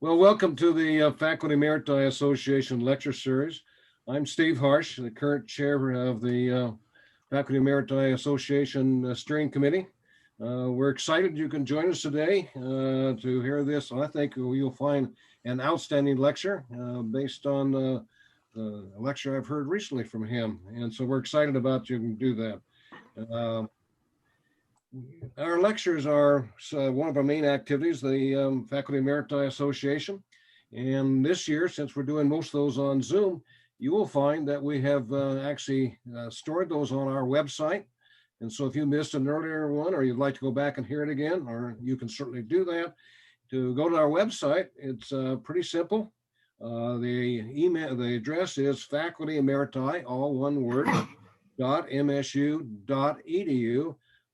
Well, welcome to the Faculty Emeriti Association Lecture Series. I'm Steve Harsh, the current chair of the Faculty Emeriti Association Steering Committee. We're excited you can join us today to hear this. I think you'll find an outstanding lecture based on the lecture I've heard recently from him. And so we're excited about you can do that. Our lectures are one of our main activities, the Faculty Emeriti Association. And this year, since we're doing most of those on Zoom, you will find that we have actually stored those on our website. And so if you missed an earlier one or you'd like to go back and hear it again, or you can certainly do that, to go to our website, it's pretty simple. The address is Faculty Emeriti, all one word, .msu.edu.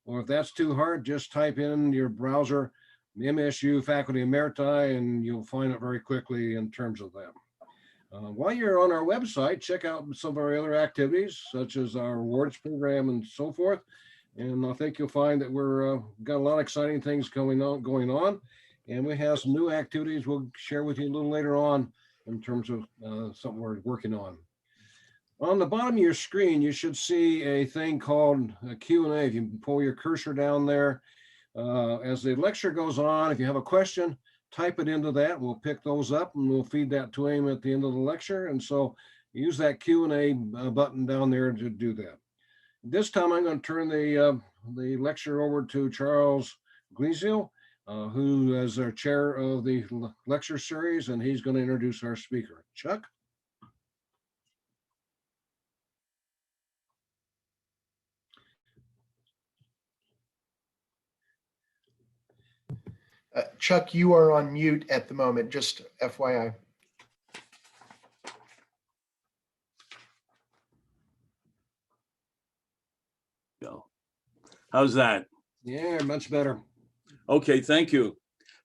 Or if that's too hard, just type in your browser MSU Faculty Emeriti and you'll find it very quickly in terms of that. While you're on our website, check out some of our other activities, such as our awards program and so forth. And I think you'll find that we're got a lot of exciting things going on. And we have some new activities we'll share with you a little later on in terms of something we're working on. On the bottom of your screen, you should see a thing called a Q&A. If you pull your cursor down there, as the lecture goes on, if you have a question, type it into that. We'll pick those up and we'll feed that to him at the end of the lecture. And so use that Q&A button down there to do that. This time I'm going to turn the lecture over to Charles Glizio, who is our chair of the lecture series, and he's going to introduce our speaker. Chuck? Chuck, you are on mute at the moment, just FYI. Go. How's that? Yeah, much better. Okay, thank you.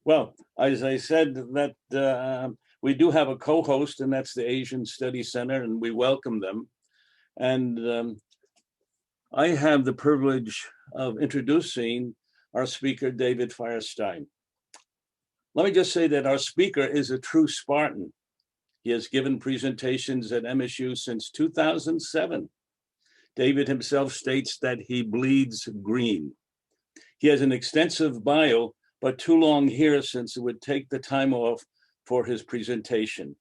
Well, as I said, that we do have a co-host, and that's the Asian Studies Center, and we welcome them. And I have the privilege of introducing our speaker, David Firestein. Let me just say that our speaker is a true Spartan. He has given presentations at MSU since 2007. David himself states that he bleeds green. He has an extensive bio, but too long here since it would take the time off for his presentation.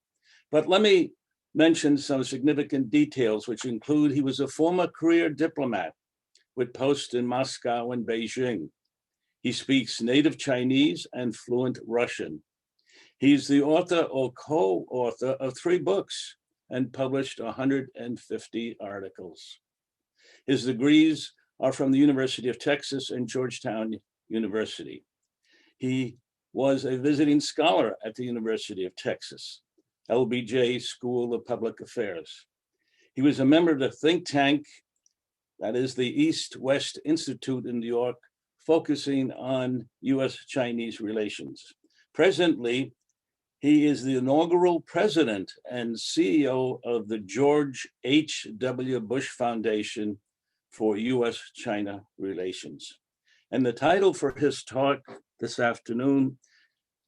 But let me mention some significant details, which include he was a former career diplomat with posts in Moscow and Beijing. He speaks native Chinese and fluent Russian. He's the author or co-author of 3 books and published 150 articles. His degrees are from the University of Texas and Georgetown University. He was a visiting scholar at the University of Texas, LBJ School of Public Affairs. He was a member of the think tank, that is the East-West Institute in New York, focusing on U.S. Chinese relations. Presently, he is the inaugural president and CEO of the George H.W. Bush Foundation for U.S. China Relations. And the title for his talk this afternoon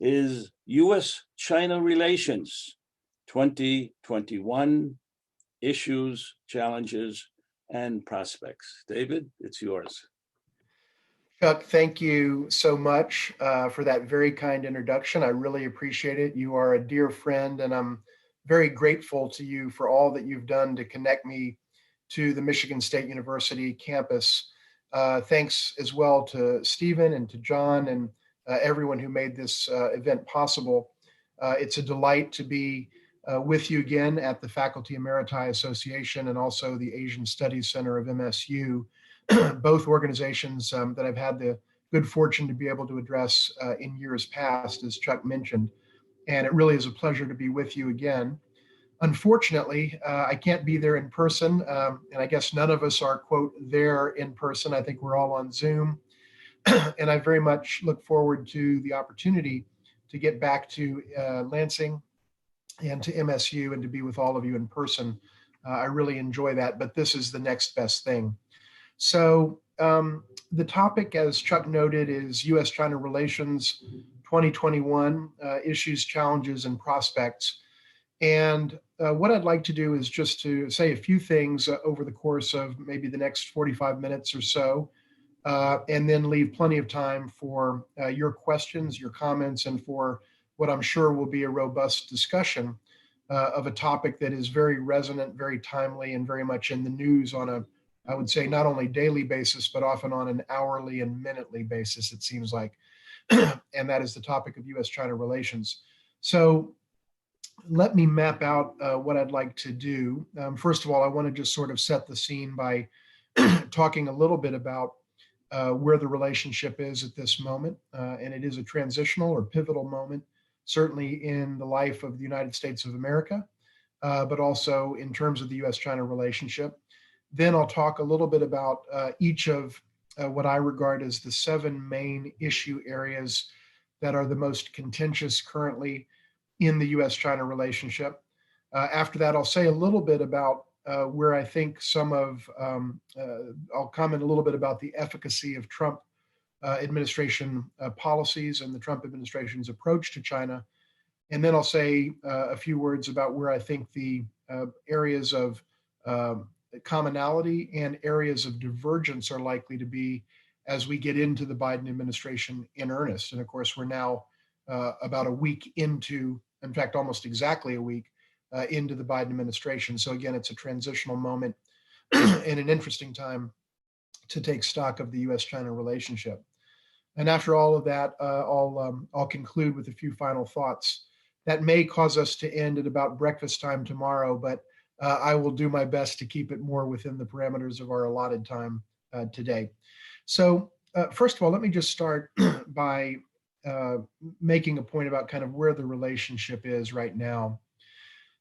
is U.S. China Relations 2021, Issues, Challenges, and Prospects. David, it's yours. Chuck, thank you so much for that very kind introduction. I really appreciate it. You are a dear friend, and I'm very grateful to you for all that you've done to connect me to the Michigan State University campus. Thanks as well to Stephen and to John and everyone who made this event possible. It's a delight to be with you again at the Faculty Emeriti Association and also the Asian Studies Center of MSU. Both organizations that I've had the good fortune to be able to address in years past, as Chuck mentioned. And it really is a pleasure to be with you again. Unfortunately, I can't be there in person, and I guess none of us are, quote, there in person. I think we're all on Zoom. And I very much look forward to the opportunity to get back to Lansing and to MSU and to be with all of you in person. I really enjoy that, but this is the next best thing. So the topic, as Chuck noted, is U.S. China Relations 2021 issues, challenges, and prospects. And what I'd like to do is just to say a few things over the course of maybe the next 45 minutes or so, and then leave plenty of time for your questions, your comments, and for what I'm sure will be a robust discussion of a topic that is very resonant, very timely, and very much in the news on a, I would say, not only daily basis, but often on an hourly and minutely basis, it seems like. And that is the topic of U.S. China relations. So let me map out what I'd like to do. First of all, I want to just sort of set the scene by talking a little bit about where the relationship is at this moment. And it is a transitional or pivotal moment, certainly in the life of the United States of America, but also in terms of the U.S. China relationship. Then I'll talk a little bit about each of what I regard as the 7 main issue areas that are the most contentious currently in the U.S. China relationship. After that, I'll say a little bit about where I think some of, I'll comment a little bit about the efficacy of Trump administration policies and the Trump administration's approach to China. And then I'll say a few words about where I think the areas of commonality and areas of divergence are likely to be as we get into the Biden administration in earnest. And of course, we're now about a week into, in fact, almost exactly a week into the Biden administration. So again, it's a transitional moment and an interesting time to take stock of the U.S.-China relationship. And after all of that, I'll conclude with a few final thoughts that may cause us to end at about breakfast time tomorrow, but I will do my best to keep it more within the parameters of our allotted time today. So first of all, let me just start by making a point about kind of where the relationship is right now.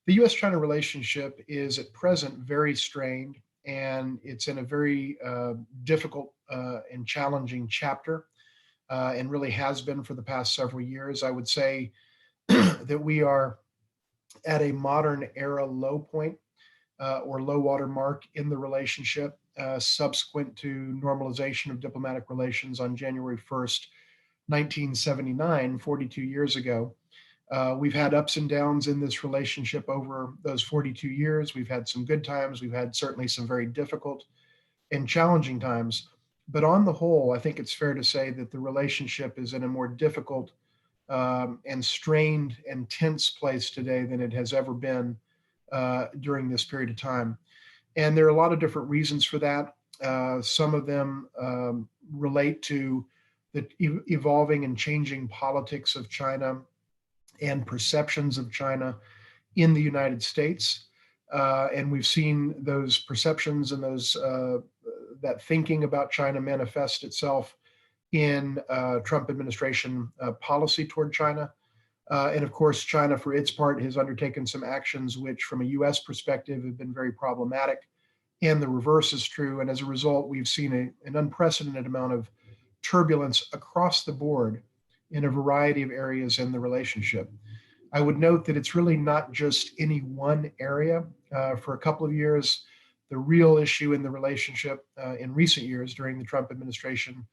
The U.S.-China relationship is at present very strained, and it's in a very difficult and challenging chapter, and really has been for the past several years. I would say that we are at a modern era low point or low water mark in the relationship, subsequent to normalization of diplomatic relations on January 1st, 1979, 42 years ago. We've had ups and downs in this relationship over those 42 years. We've had some good times. We've had certainly some very difficult and challenging times. But on the whole, I think it's fair to say that the relationship is in a more difficult and strained and tense place today than it has ever been during this period of time. And there are a lot of different reasons for that. Some of them relate to the evolving and changing politics of China and perceptions of China in the United States. And we've seen those perceptions and those that thinking about China manifest itself in Trump administration policy toward China. And of course, China, for its part, has undertaken some actions which, from a U.S. perspective, have been very problematic. And the reverse is true. And as a result, we've seen an unprecedented amount of turbulence across the board in a variety of areas in the relationship. I would note that it's really not just any one area. For a couple of years, the real issue in the relationship in recent years during the Trump administration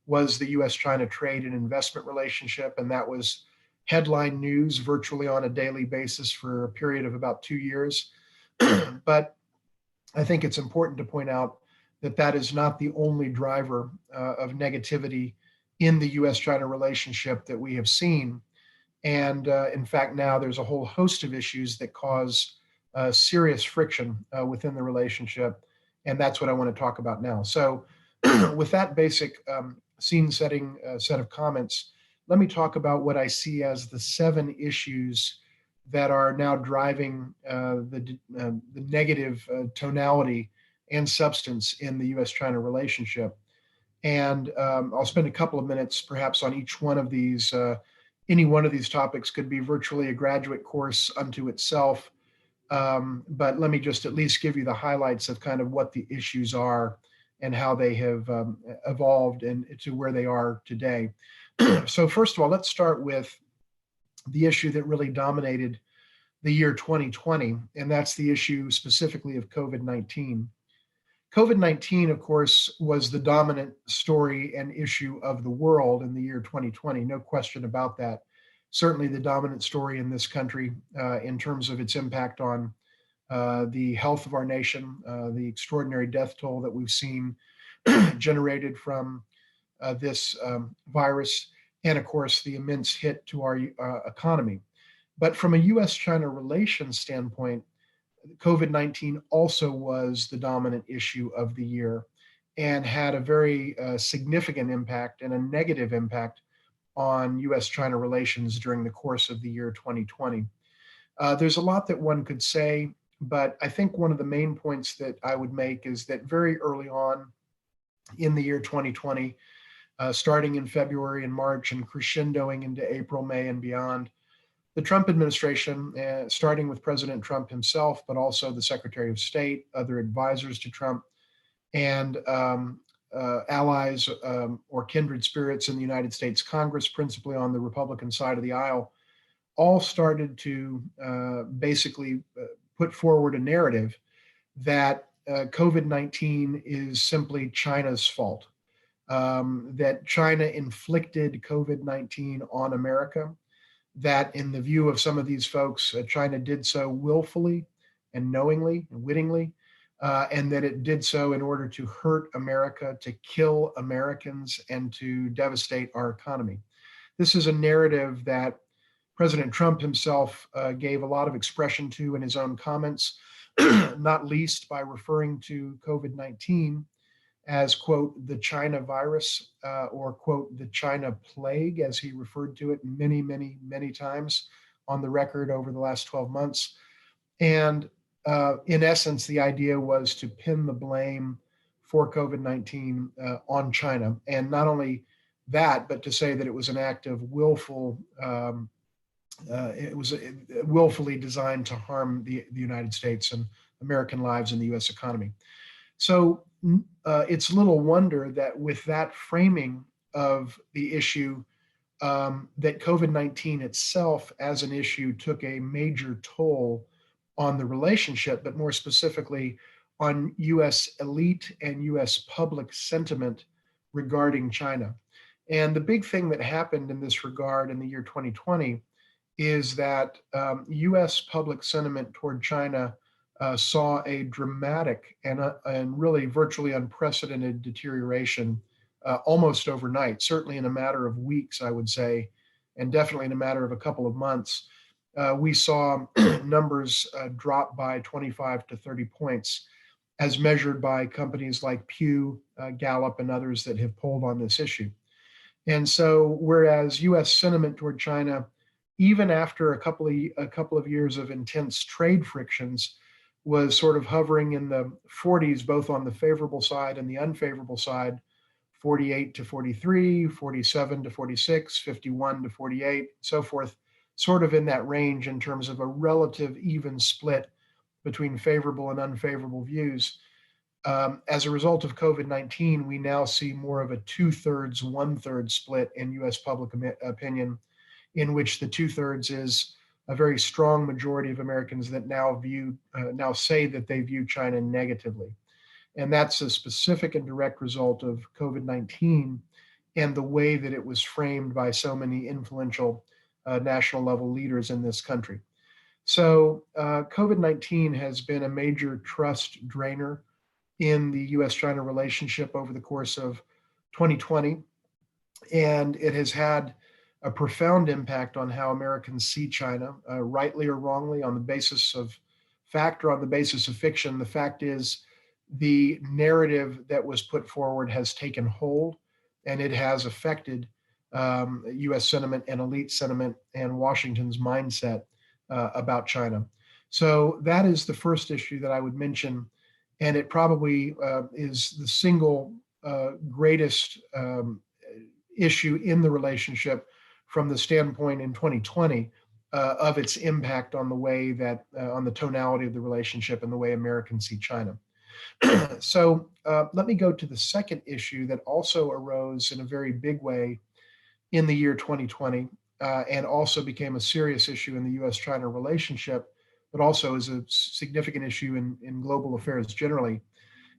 was the U.S.-China trade and investment relationship. And that was headline news virtually on a daily basis for a period of about 2 years. But I think it's important to point out that that is not the only driver of negativity in the U.S.-China relationship that we have seen. And in fact, now there's a whole host of issues that cause serious friction within the relationship. And that's what I want to talk about now. So with that basic scene setting set of comments, let me talk about what I see as the 7 issues that are now driving the negative tonality and substance in the U.S.-China relationship. And I'll spend a couple of minutes perhaps on each one of these. Any one of these topics could be virtually a graduate course unto itself. But let me just at least give you the highlights of kind of what the issues are and how they have evolved and to where they are today. So first of all, let's start with the issue that really dominated the year 2020, and that's the issue specifically of COVID-19. COVID-19, of course, was the dominant story and issue of the world in the year 2020. No question about that. Certainly the dominant story in this country in terms of its impact on the health of our nation, the extraordinary death toll that we've seen generated from this virus, and of course, the immense hit to our economy. But from a U.S. China relations standpoint, COVID-19 also was the dominant issue of the year and had a very significant impact and a negative impact on U.S. China relations during the course of the year 2020. There's a lot that one could say, but I think one of the main points that I would make is that very early on in the year 2020, starting in February and March and crescendoing into April, May, and beyond, the Trump administration, starting with President Trump himself, but also the Secretary of State, other advisors to Trump, and allies or kindred spirits in the United States Congress, principally on the Republican side of the aisle, all started to basically put forward a narrative that COVID-19 is simply China's fault, that China inflicted COVID-19 on America, that in the view of some of these folks, China did so willfully and knowingly and wittingly, and that it did so in order to hurt America, to kill Americans, and to devastate our economy. This is a narrative that President Trump himself gave a lot of expression to in his own comments, not least by referring to COVID-19 as, quote, the China virus, or, quote, the China plague, as he referred to it many, many, many times on the record over the last 12 months. And in essence, the idea was to pin the blame for COVID-19 on China. And not only that, but to say that it was an act of willful, it was willfully designed to harm the United States and American lives and the US economy. So it's little wonder that with that framing of the issue, that COVID-19 itself as an issue took a major toll on the relationship, but more specifically on US elite and US public sentiment regarding China. And the big thing that happened in this regard in the year 2020 is that US public sentiment toward China saw a dramatic and really virtually unprecedented deterioration almost overnight, certainly in a matter of weeks, I would say, and definitely in a matter of a couple of months. We saw numbers drop by 25 to 30 points as measured by companies like Pew, Gallup, and others that have polled on this issue. And so whereas US sentiment toward China, even after a couple of years of intense trade frictions, was sort of hovering in the 40s, both on the favorable side and the unfavorable side, 48 to 43, 47 to 46, 51 to 48, so forth, sort of in that range in terms of a relative even split between favorable and unfavorable views. As a result of COVID-19, we now see more of a 2/3, 1/3 split in US public opinion, in which the 2/3 is a very strong majority of Americans that now say that they view China negatively. And that's a specific and direct result of COVID-19 and the way that it was framed by so many influential national level leaders in this country. So COVID-19 has been a major trust drainer in the US China relationship over the course of 2020. And it has had a profound impact on how Americans see China, rightly or wrongly, on the basis of fact or on the basis of fiction. The fact is, the narrative that was put forward has taken hold, and it has affected US sentiment and elite sentiment and Washington's mindset about China. So that is the first issue that I would mention, and it probably is the single greatest issue in the relationship from the standpoint in 2020 of its impact on the way that, on the tonality of the relationship and the way Americans see China. So let me go to the second issue that also arose in a very big way in the year 2020 and also became a serious issue in the US China relationship, but also is a significant issue in global affairs generally.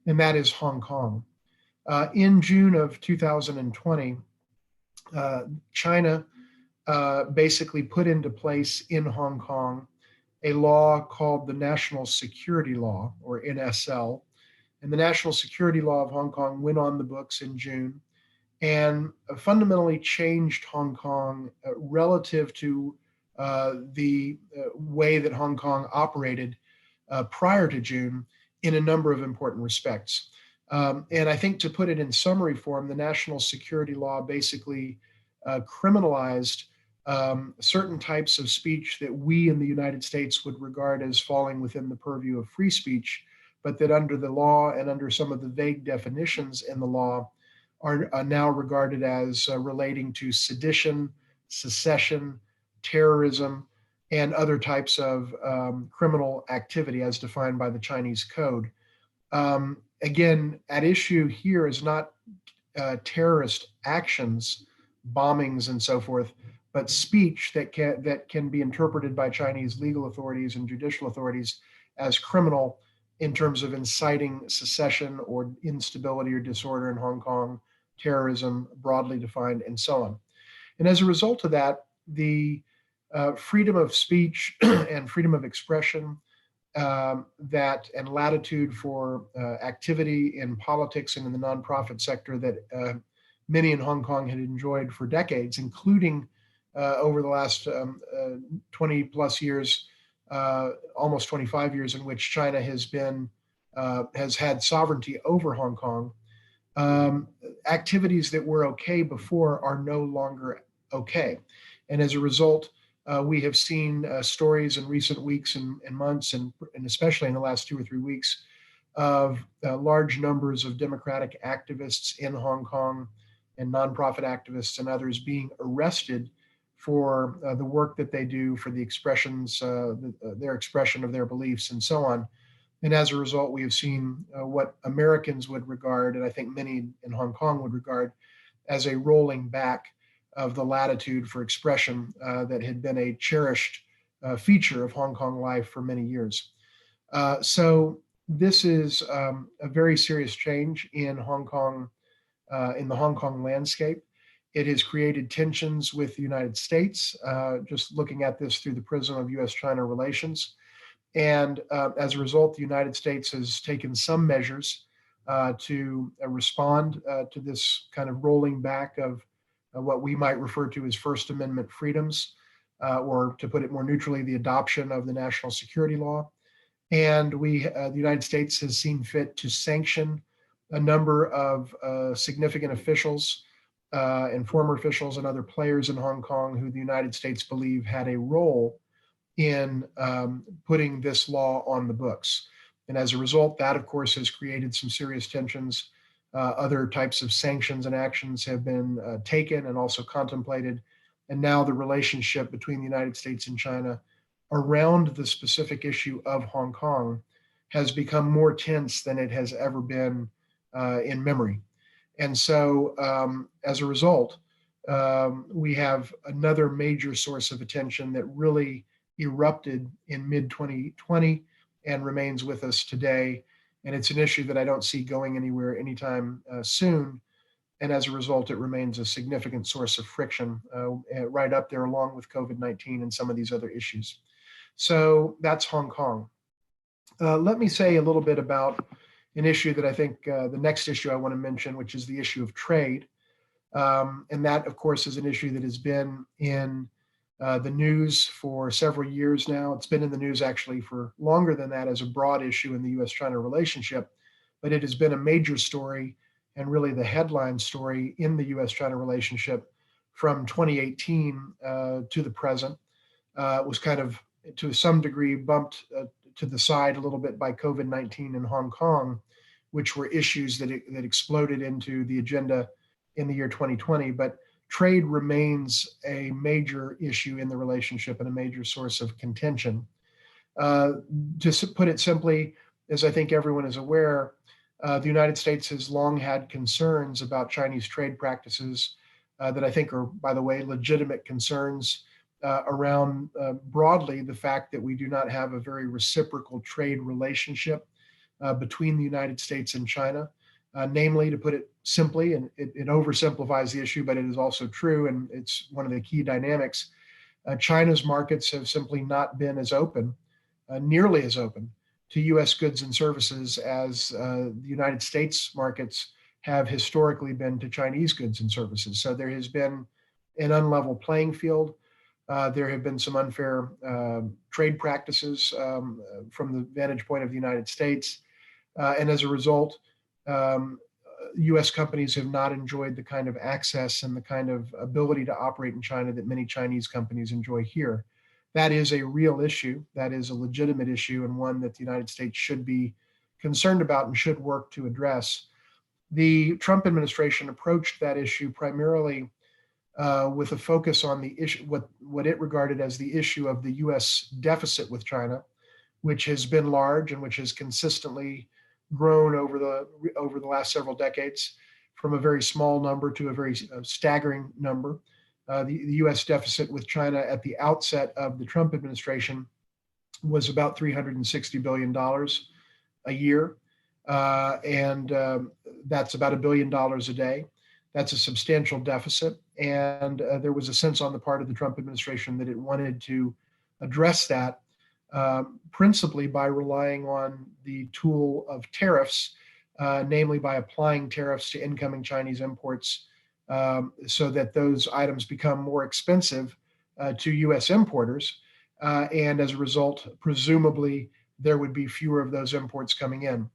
and that is Hong Kong. In June of 2020, China basically put into place in Hong Kong a law called the National Security Law, or NSL. And the National Security Law of Hong Kong went on the books in June and fundamentally changed Hong Kong relative to the way that Hong Kong operated prior to June in a number of important respects. And I think, to put it in summary form, the National Security Law basically criminalized certain types of speech that we in the United States would regard as falling within the purview of free speech, but that under the law and under some of the vague definitions in the law are now regarded as relating to sedition, secession, terrorism, and other types of criminal activity as defined by the Chinese code. Again, at issue here is not terrorist actions, bombings, and so forth, but speech that can be interpreted by Chinese legal authorities and judicial authorities as criminal in terms of inciting secession or instability or disorder in Hong Kong, terrorism broadly defined, and so on. And as a result of that, the freedom of speech and freedom of expression and latitude for activity in politics and in the nonprofit sector that many in Hong Kong had enjoyed for decades, including over the last 20 plus years, almost 25 years, in which China has had sovereignty over Hong Kong. Activities that were okay before are no longer okay. And as a result, we have seen stories in recent weeks and months, and especially in the last 2 or 3 weeks, of large numbers of democratic activists in Hong Kong and nonprofit activists and others being arrested for the work that they do, for the expressions, their expression of their beliefs, and so on. And as a result, we have seen what Americans would regard, and I think many in Hong Kong would regard, as a rolling back of the latitude for expression that had been a cherished feature of Hong Kong life for many years. So this is a very serious change in Hong Kong, in the Hong Kong landscape. It has created tensions with the United States, just looking at this through the prism of U.S. China relations. And as a result, the United States has taken some measures to respond to this kind of rolling back of what we might refer to as First Amendment freedoms, or to put it more neutrally, the adoption of the national security law. And the United States has seen fit to sanction a number of significant officials and former officials and other players in Hong Kong who the United States believe had a role in putting this law on the books. And as a result, that, of course, has created some serious tensions. Other types of sanctions and actions have been taken and also contemplated. And now the relationship between the United States and China around the specific issue of Hong Kong has become more tense than it has ever been in memory. And so as a result, we have another major source of attention that really erupted in mid-2020 and remains with us today. And it's an issue that I don't see going anywhere anytime soon. And as a result, it remains a significant source of friction right up there along with COVID-19 and some of these other issues. So that's Hong Kong. Let me say a little bit about an issue that I think the next issue I want to mention, which is the issue of trade. And that, of course, is an issue that has been in the news for several years now. It's been in the news actually for longer than that as a broad issue in the U.S. China relationship, but it has been a major story and really the headline story in the U.S. China relationship from 2018 to the present. It was kind of, to some degree, bumped to the side a little bit by COVID-19 in Hong Kong, which were issues that exploded into the agenda in the year 2020. But trade remains a major issue in the relationship and a major source of contention. To put it simply, as I think everyone is aware, the United States has long had concerns about Chinese trade practices that I think are, by the way, legitimate concerns around broadly the fact that we do not have a very reciprocal trade relationship between the United States and China. Namely, to put it simply, and it oversimplifies the issue, but it is also true, and it's one of the key dynamics. China's markets have simply not been as open, nearly as open, to U.S. goods and services as the United States markets have historically been to Chinese goods and services. So there has been an unlevel playing field. There have been some unfair trade practices from the vantage point of the United States. And as a result, U.S. companies have not enjoyed the kind of access and the kind of ability to operate in China that many Chinese companies enjoy here. That is a real issue. That is a legitimate issue, and one that the United States should be concerned about and should work to address. The Trump administration approached that issue primarily with a focus on the issue, what it regarded as the issue of the U.S. deficit with China, which has been large and which has consistently grown over the last several decades, from a very small number to a very staggering number. The U.S. deficit with China at the outset of the Trump administration was about $360 billion a year, and that's about $1 billion a day. That's a substantial deficit, and there was a sense on the part of the Trump administration that it wanted to address that principally by relying on the tool of tariffs, namely by applying tariffs to incoming Chinese imports so that those items become more expensive to U.S. importers. And as a result, presumably, there would be fewer of those imports coming in.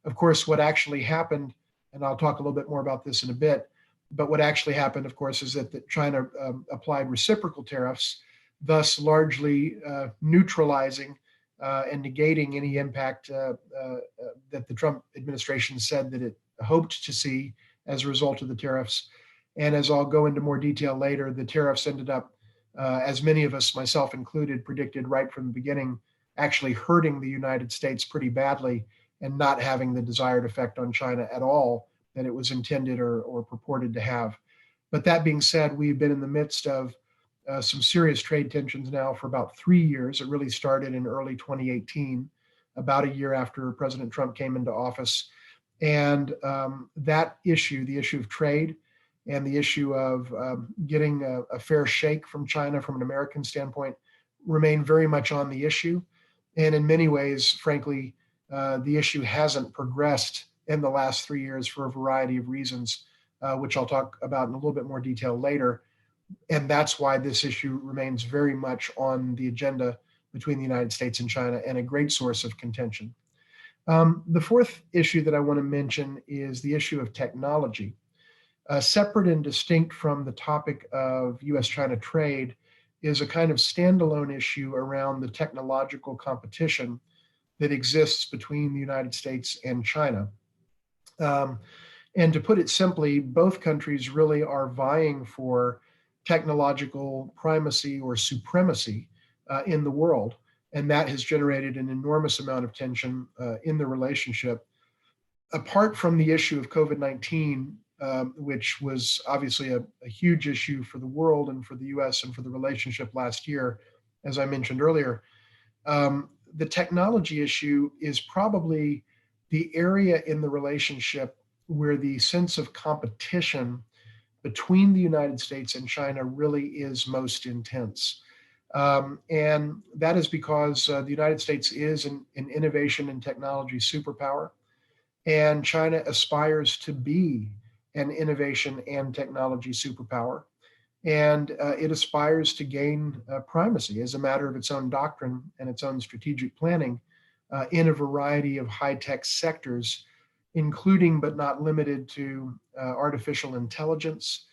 Of course, what actually happened, and I'll talk a little bit more about this in a bit, but what actually happened, of course, is that China applied reciprocal tariffs, thus largely neutralizing and negating any impact that the Trump administration said that it hoped to see as a result of the tariffs. And as I'll go into more detail later, the tariffs ended up, as many of us, myself included, predicted right from the beginning, actually hurting the United States pretty badly and not having the desired effect on China at all that it was intended or purported to have. But that being said, we've been in the midst of some serious trade tensions now for about 3 years. It really started in early 2018, about a year after President Trump came into office. And that issue, the issue of trade and the issue of getting a fair shake from China from an American standpoint, remain very much on the issue. And in many ways, frankly, the issue hasn't progressed in the last 3 years for a variety of reasons, which I'll talk about in a little bit more detail later. And that's why this issue remains very much on the agenda between the United States and China, and a great source of contention. The fourth issue that I want to mention is the issue of technology. Separate and distinct from the topic of U.S. China trade is a kind of standalone issue around the technological competition that exists between the United States and China. And to put it simply, both countries really are vying for technological primacy or supremacy in the world. And that has generated an enormous amount of tension in the relationship. Apart from the issue of COVID-19, which was obviously a huge issue for the world and for the US and for the relationship last year, as I mentioned earlier, the technology issue is probably the area in the relationship where the sense of competition between the United States and China really is most intense. And that is because the United States is an innovation and technology superpower, and China aspires to be an innovation and technology superpower. And it aspires to gain primacy as a matter of its own doctrine and its own strategic planning in a variety of high-tech sectors, including but not limited to artificial intelligence,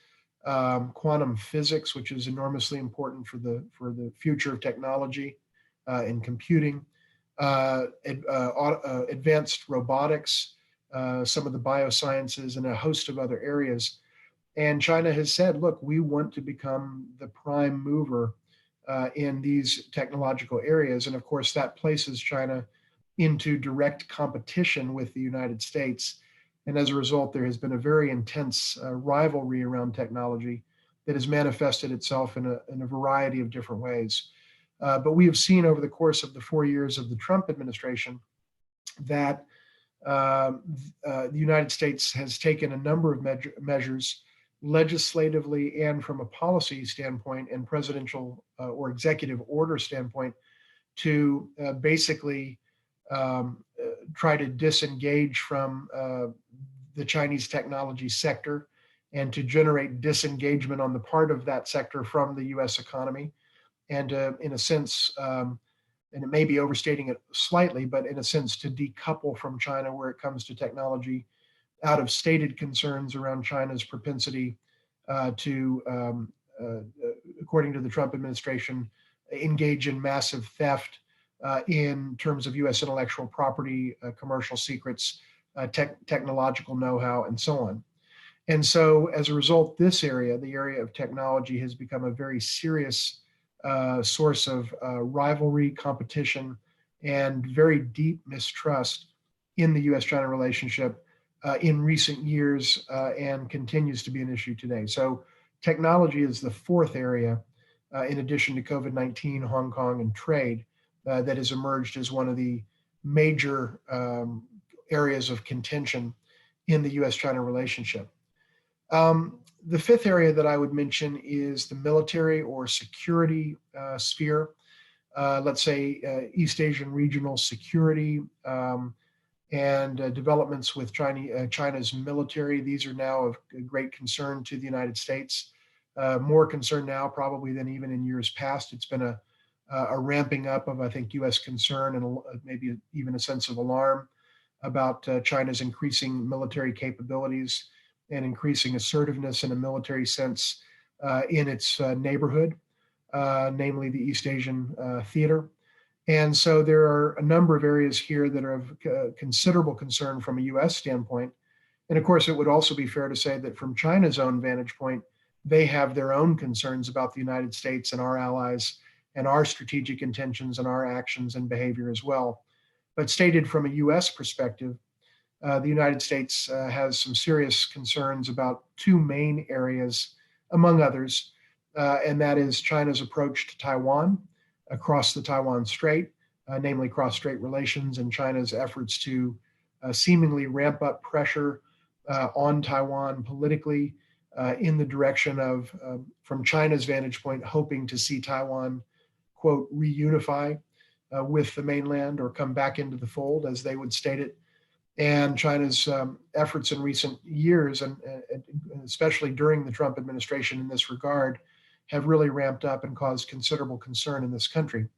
quantum physics, which is enormously important for the future of technology and computing, advanced robotics, some of the biosciences, and a host of other areas. And China has said, look, we want to become the prime mover in these technological areas. And of course, that places China into direct competition with the United States. And as a result, there has been a very intense rivalry around technology that has manifested itself in a variety of different ways. But we have seen over the course of the 4 years of the Trump administration that the United States has taken a number of measures legislatively and from a policy standpoint and presidential or executive order standpoint to basically try to disengage from the Chinese technology sector and to generate disengagement on the part of that sector from the US economy. And in a sense, and it may be overstating it slightly, but in a sense, to decouple from China where it comes to technology out of stated concerns around China's propensity according to the Trump administration, engage in massive theft in terms of US intellectual property, commercial secrets, technological know-how, and so on. And so as a result, this area, the area of technology, has become a very serious source of rivalry, competition, and very deep mistrust in the US China relationship in recent years and continues to be an issue today. So technology is the fourth area, in addition to COVID-19, Hong Kong, and trade, that has emerged as one of the major areas of contention in the US China relationship. The fifth area that I would mention is the military or security sphere. Let's say East Asian regional security and developments with China's military. These are now of great concern to the United States. More concern now probably than even in years past. It's been a ramping up of, I think, US concern and maybe even a sense of alarm about China's increasing military capabilities and increasing assertiveness in a military sense in its neighborhood, namely the East Asian theater. And so there are a number of areas here that are of considerable concern from a US standpoint. And of course, it would also be fair to say that from China's own vantage point, they have their own concerns about the United States and our allies and our strategic intentions and our actions and behavior as well. But stated from a US perspective, the United States has some serious concerns about two main areas, among others, and that is China's approach to Taiwan across the Taiwan Strait, namely cross-strait relations, and China's efforts to seemingly ramp up pressure on Taiwan politically in the direction of, from China's vantage point, hoping to see Taiwan, quote, reunify with the mainland or come back into the fold, as they would state it. And China's efforts in recent years, and especially during the Trump administration in this regard, have really ramped up and caused considerable concern in this country.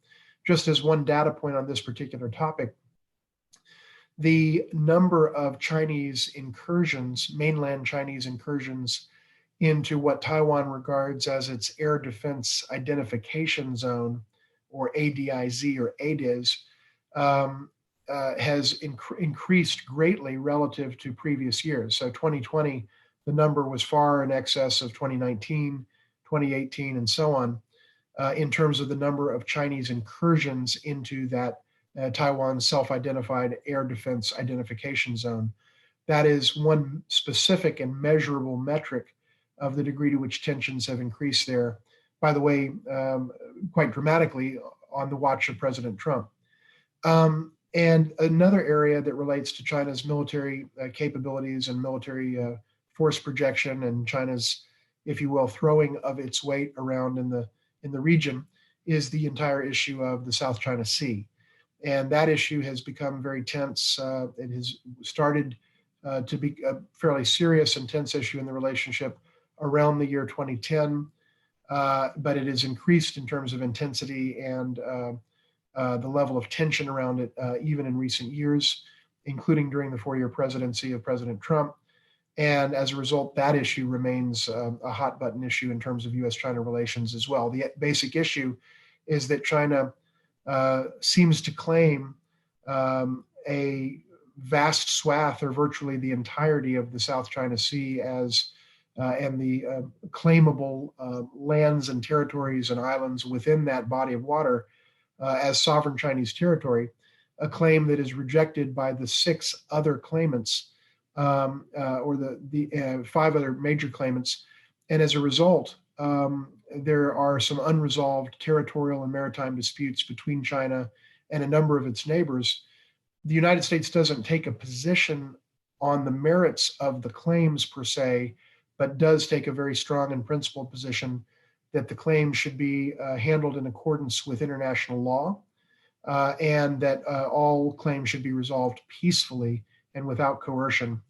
Just as one data point on this particular topic, the number of Chinese incursions, mainland Chinese incursions, into what Taiwan regards as its air defense identification zone, or ADIZ or ADIZ, has increased greatly relative to previous years. So 2020, the number was far in excess of 2019, 2018, and so on, in terms of the number of Chinese incursions into that Taiwan self-identified air defense identification zone. That is one specific and measurable metric of the degree to which tensions have increased there, by the way, quite dramatically on the watch of President Trump. And another area that relates to China's military capabilities and military force projection and China's, if you will, throwing of its weight around in the region is the entire issue of the South China Sea. And that issue has become very tense. It has started to be a fairly serious and tense issue in the relationship around the year 2010, but it has increased in terms of intensity and the level of tension around it, even in recent years, including during the 4-year presidency of President Trump. And as a result, that issue remains a hot button issue in terms of US China relations as well. The basic issue is that China seems to claim a vast swath, or virtually the entirety, of the South China Sea as and the claimable lands and territories and islands within that body of water as sovereign Chinese territory, a claim that is rejected by the 6 other claimants, or the 5 other major claimants. And as a result, there are some unresolved territorial and maritime disputes between China and a number of its neighbors, the United States doesn't take a position on the merits of the claims per se, but does take a very strong and principled position that the claims should be handled in accordance with international law, and that all claims should be resolved peacefully and without coercion.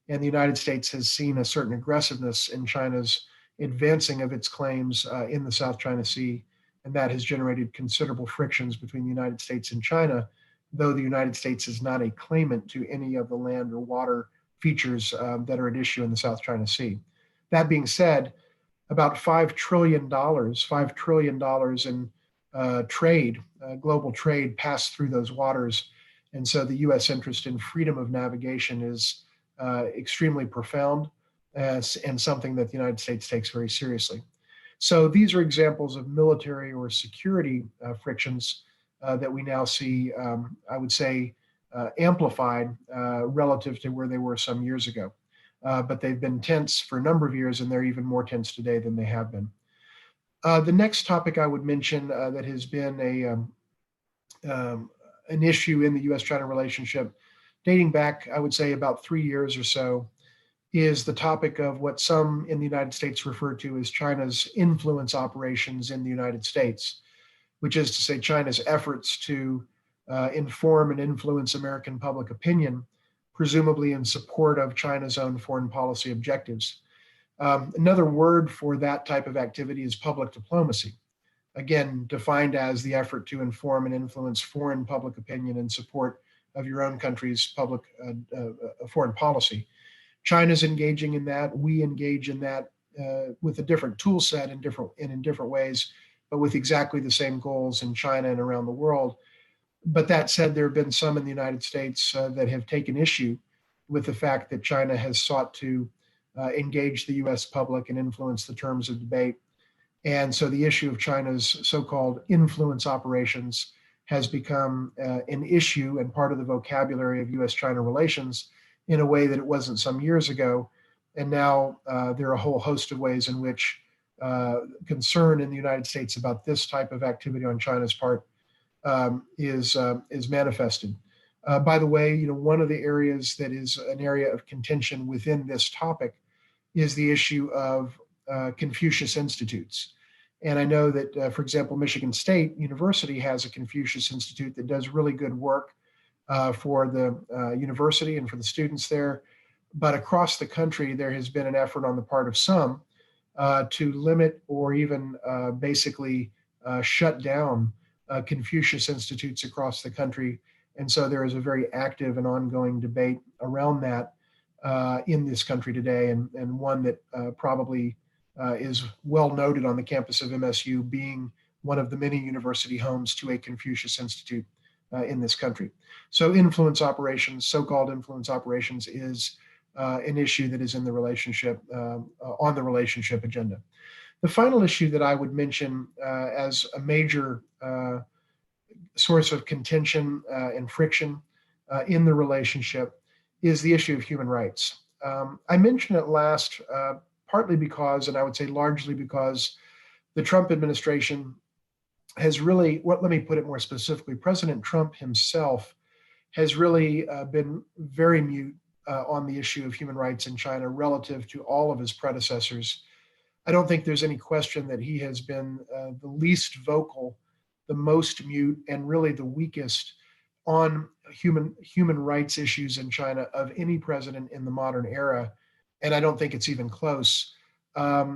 And the United States has seen a certain aggressiveness in China's advancing of its claims in the South China Sea, and that has generated considerable frictions between the United States and China, though the United States is not a claimant to any of the land or water features that are at issue in the South China Sea. That being said, about $5 trillion in trade, global trade, passed through those waters. And so the U.S. interest in freedom of navigation is extremely profound and something that the United States takes very seriously. So these are examples of military or security frictions that we now see, I would say, amplified relative to where they were some years ago. But they've been tense for a number of years, and they're even more tense today than they have been. The next topic I would mention that has been an issue in the U.S. China relationship dating back, I would say, about 3 years or so, is the topic of what some in the United States refer to as China's influence operations in the United States, which is to say China's efforts to inform and influence American public opinion, presumably in support of China's own foreign policy objectives. Another word for that type of activity is public diplomacy, again, defined as the effort to inform and influence foreign public opinion in support of your own country's public foreign policy. China's engaging in that. We engage in that with a different tool set and in different ways, but with exactly the same goals in China and around the world. But that said, there have been some in the United States that have taken issue with the fact that China has sought to engage the U.S. public and influence the terms of debate. And so the issue of China's so-called influence operations has become an issue and part of the vocabulary of U.S. China relations in a way that it wasn't some years ago. And now there are a whole host of ways in which concern in the United States about this type of activity on China's part is manifested. By the way, one of the areas that is an area of contention within this topic is the issue of Confucius Institutes. And I know that, for example, Michigan State University has a Confucius Institute that does really good work for the university and for the students there. But across the country, there has been an effort on the part of some to limit or even basically shut down Confucius Institutes across the country. And so there is a very active and ongoing debate around that in this country today, and one that probably is well noted on the campus of MSU, being one of the many university homes to a Confucius Institute in this country. So influence operations, so-called influence operations, is an issue that is in the relationship, on the relationship agenda. The final issue that I would mention as a major source of contention and friction in the relationship is the issue of human rights. I mentioned it last partly because, and I would say largely because, the Trump administration has really, let me put it more specifically, President Trump himself has really been very mute on the issue of human rights in China relative to all of his predecessors. I don't think there's any question that he has been the least vocal, the most mute, and really the weakest on human rights issues in China of any president in the modern era. And I don't think it's even close.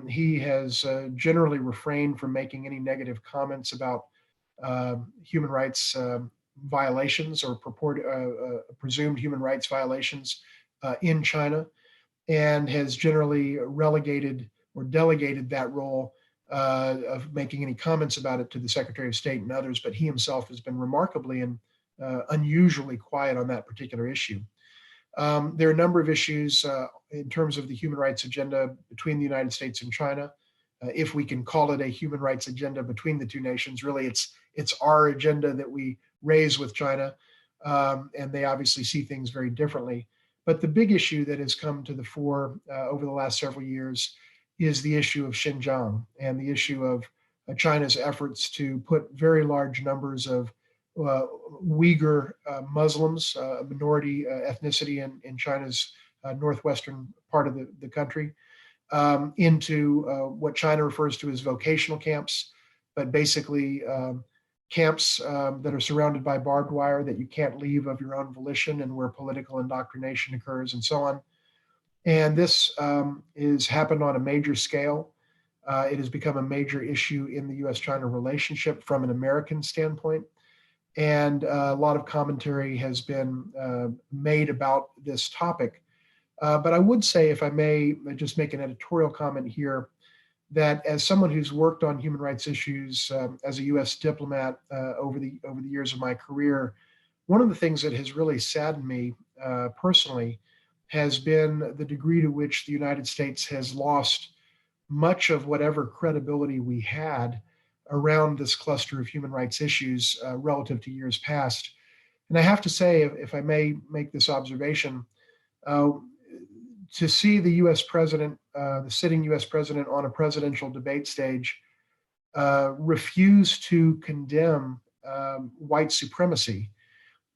He has generally refrained from making any negative comments about human rights violations or presumed human rights violations in China, and has generally relegated or delegated that role of making any comments about it to the Secretary of State and others, but he himself has been remarkably and unusually quiet on that particular issue. There are a number of issues in terms of the human rights agenda between the United States and China. If we can call it a human rights agenda between the two nations, really it's our agenda that we raise with China, and they obviously see things very differently. But the big issue that has come to the fore over the last several years is the issue of Xinjiang and the issue of China's efforts to put very large numbers of Uyghur Muslims, a minority ethnicity in China's northwestern part of the country, into what China refers to as vocational camps, but basically camps that are surrounded by barbed wire that you can't leave of your own volition, and where political indoctrination occurs and so on. And this is happened on a major scale. It has become a major issue in the U.S. China relationship from an American standpoint. And a lot of commentary has been made about this topic. But I would say, if I may just make an editorial comment here, that as someone who's worked on human rights issues as a U.S. diplomat over the years of my career, one of the things that has really saddened me personally has been the degree to which the United States has lost much of whatever credibility we had around this cluster of human rights issues relative to years past. And I have to say, if I may make this observation, to see the U.S. president, the sitting U.S. president on a presidential debate stage, refuse to condemn white supremacy,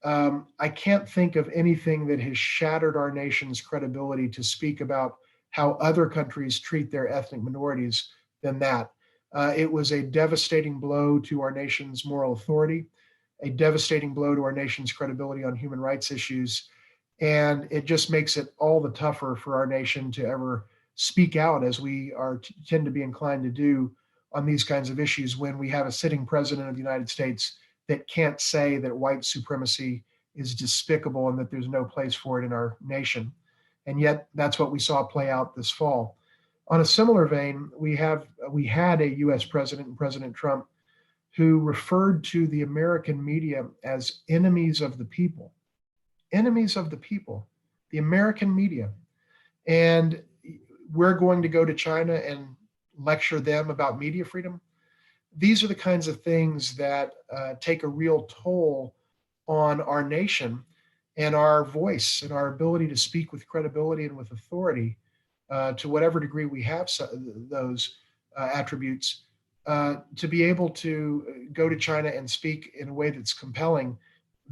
I can't think of anything that has shattered our nation's credibility to speak about how other countries treat their ethnic minorities than that. It was a devastating blow to our nation's moral authority, a devastating blow to our nation's credibility on human rights issues. And it just makes it all the tougher for our nation to ever speak out, as we tend to be inclined to do on these kinds of issues, when we have a sitting president of the United States that can't say that white supremacy is despicable and that there's no place for it in our nation. And yet that's what we saw play out this fall. On a similar vein, we had a U.S. president, President Trump, who referred to the American media as enemies of the people. Enemies of the people, the American media. And we're going to go to China and lecture them about media freedom. These are the kinds of things that take a real toll on our nation and our voice and our ability to speak with credibility and with authority, to whatever degree we have those attributes, to be able to go to China and speak in a way that's compelling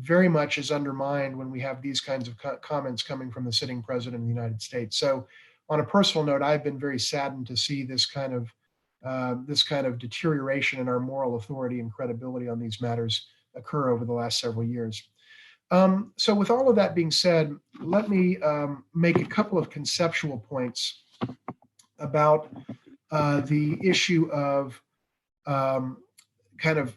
very much is undermined when we have these kinds of comments coming from the sitting president of the United States. So on a personal note, I've been very saddened to see this kind of deterioration in our moral authority and credibility on these matters occur over the last several years. So with all of that being said, let me make a couple of conceptual points about the issue of kind of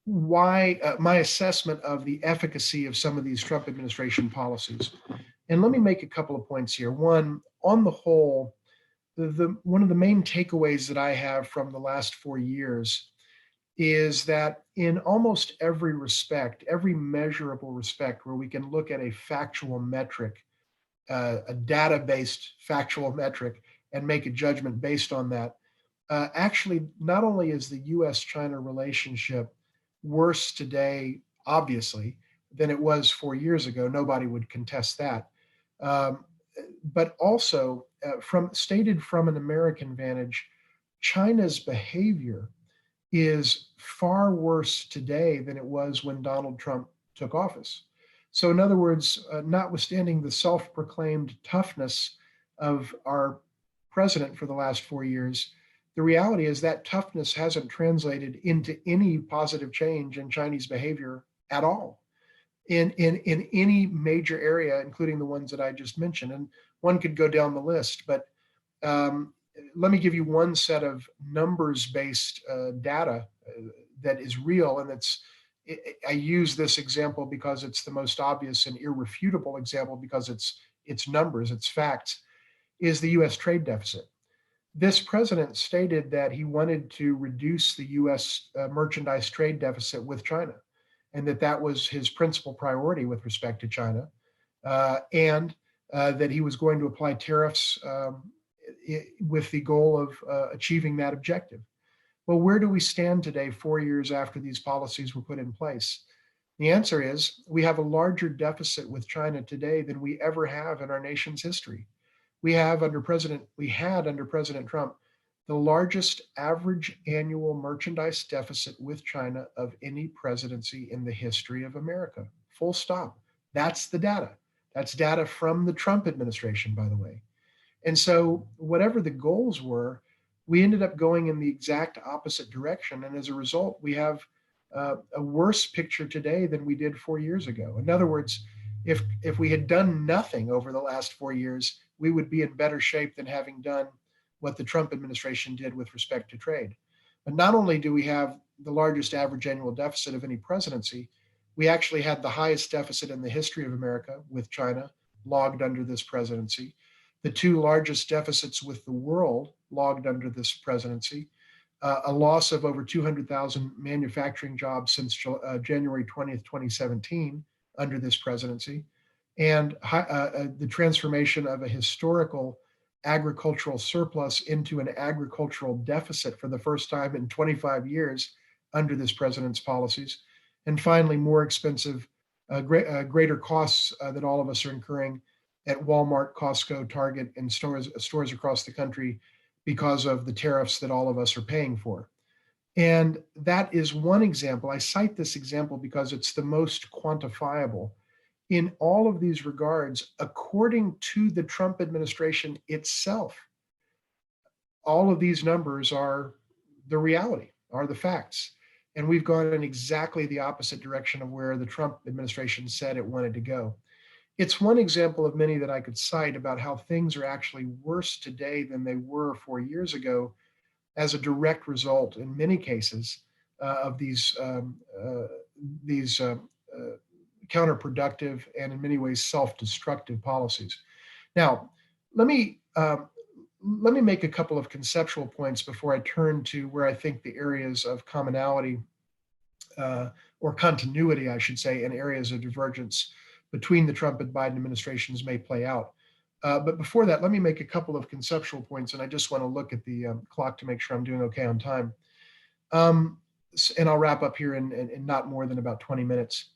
why my assessment of the efficacy of some of these Trump administration policies. And let me make a couple of points here. One, on the whole, one of the main takeaways that I have from the last 4 years is that in almost every respect, every measurable respect where we can look at a factual metric, a data-based factual metric, and make a judgment based on that, actually, not only is the U.S. China relationship worse today, obviously, than it was 4 years ago. Nobody would contest that. But also, stated from an American vantage, China's behavior is far worse today than it was when Donald Trump took office. So in other words, notwithstanding the self-proclaimed toughness of our president for the last 4 years, the reality is that toughness hasn't translated into any positive change in Chinese behavior at all in any major area, including the ones that I just mentioned. And one could go down the list, but let me give you one set of numbers-based data that is real, and I use this example because it's the most obvious and irrefutable example, because it's numbers, it's facts, is the U.S. trade deficit. This president stated that he wanted to reduce the U.S. Merchandise trade deficit with China, and that was his principal priority with respect to China, and that he was going to apply tariffs with the goal of achieving that objective. Well, where do we stand today, 4 years after these policies were put in place? The answer is we have a larger deficit with China today than we ever have in our nation's history. We had under President Trump the largest average annual merchandise deficit with China of any presidency in the history of America. Full stop. That's the data. That's data from the Trump administration, by the way. And so, whatever the goals were, we ended up going in the exact opposite direction. And as a result, we have a worse picture today than we did 4 years ago. In other words, if we had done nothing over the last 4 years, we would be in better shape than having done what the Trump administration did with respect to trade. But not only do we have the largest average annual deficit of any presidency, we actually had the highest deficit in the history of America with China logged under this presidency, the two largest deficits with the world logged under this presidency, a loss of over 200,000 manufacturing jobs since January 20th, 2017 under this presidency, and the transformation of a historical agricultural surplus into an agricultural deficit for the first time in 25 years under this president's policies. And finally, more expensive, greater costs that all of us are incurring at Walmart, Costco, Target, and stores across the country because of the tariffs that all of us are paying for. And that is one example. I cite this example because it's the most quantifiable. In all of these regards, according to the Trump administration itself, all of these numbers are the reality, are the facts. And we've gone in exactly the opposite direction of where the Trump administration said it wanted to go. It's one example of many that I could cite about how things are actually worse today than they were 4 years ago as a direct result, in many cases, of these counterproductive and in many ways self-destructive policies. Now, let me make a couple of conceptual points before I turn to where I think the areas of commonality or continuity, I should say, and areas of divergence between the Trump and Biden administrations may play out. But before that, let me make a couple of conceptual points, and I just want to look at the clock to make sure I'm doing okay on time. And I'll wrap up here in not more than about 20 minutes.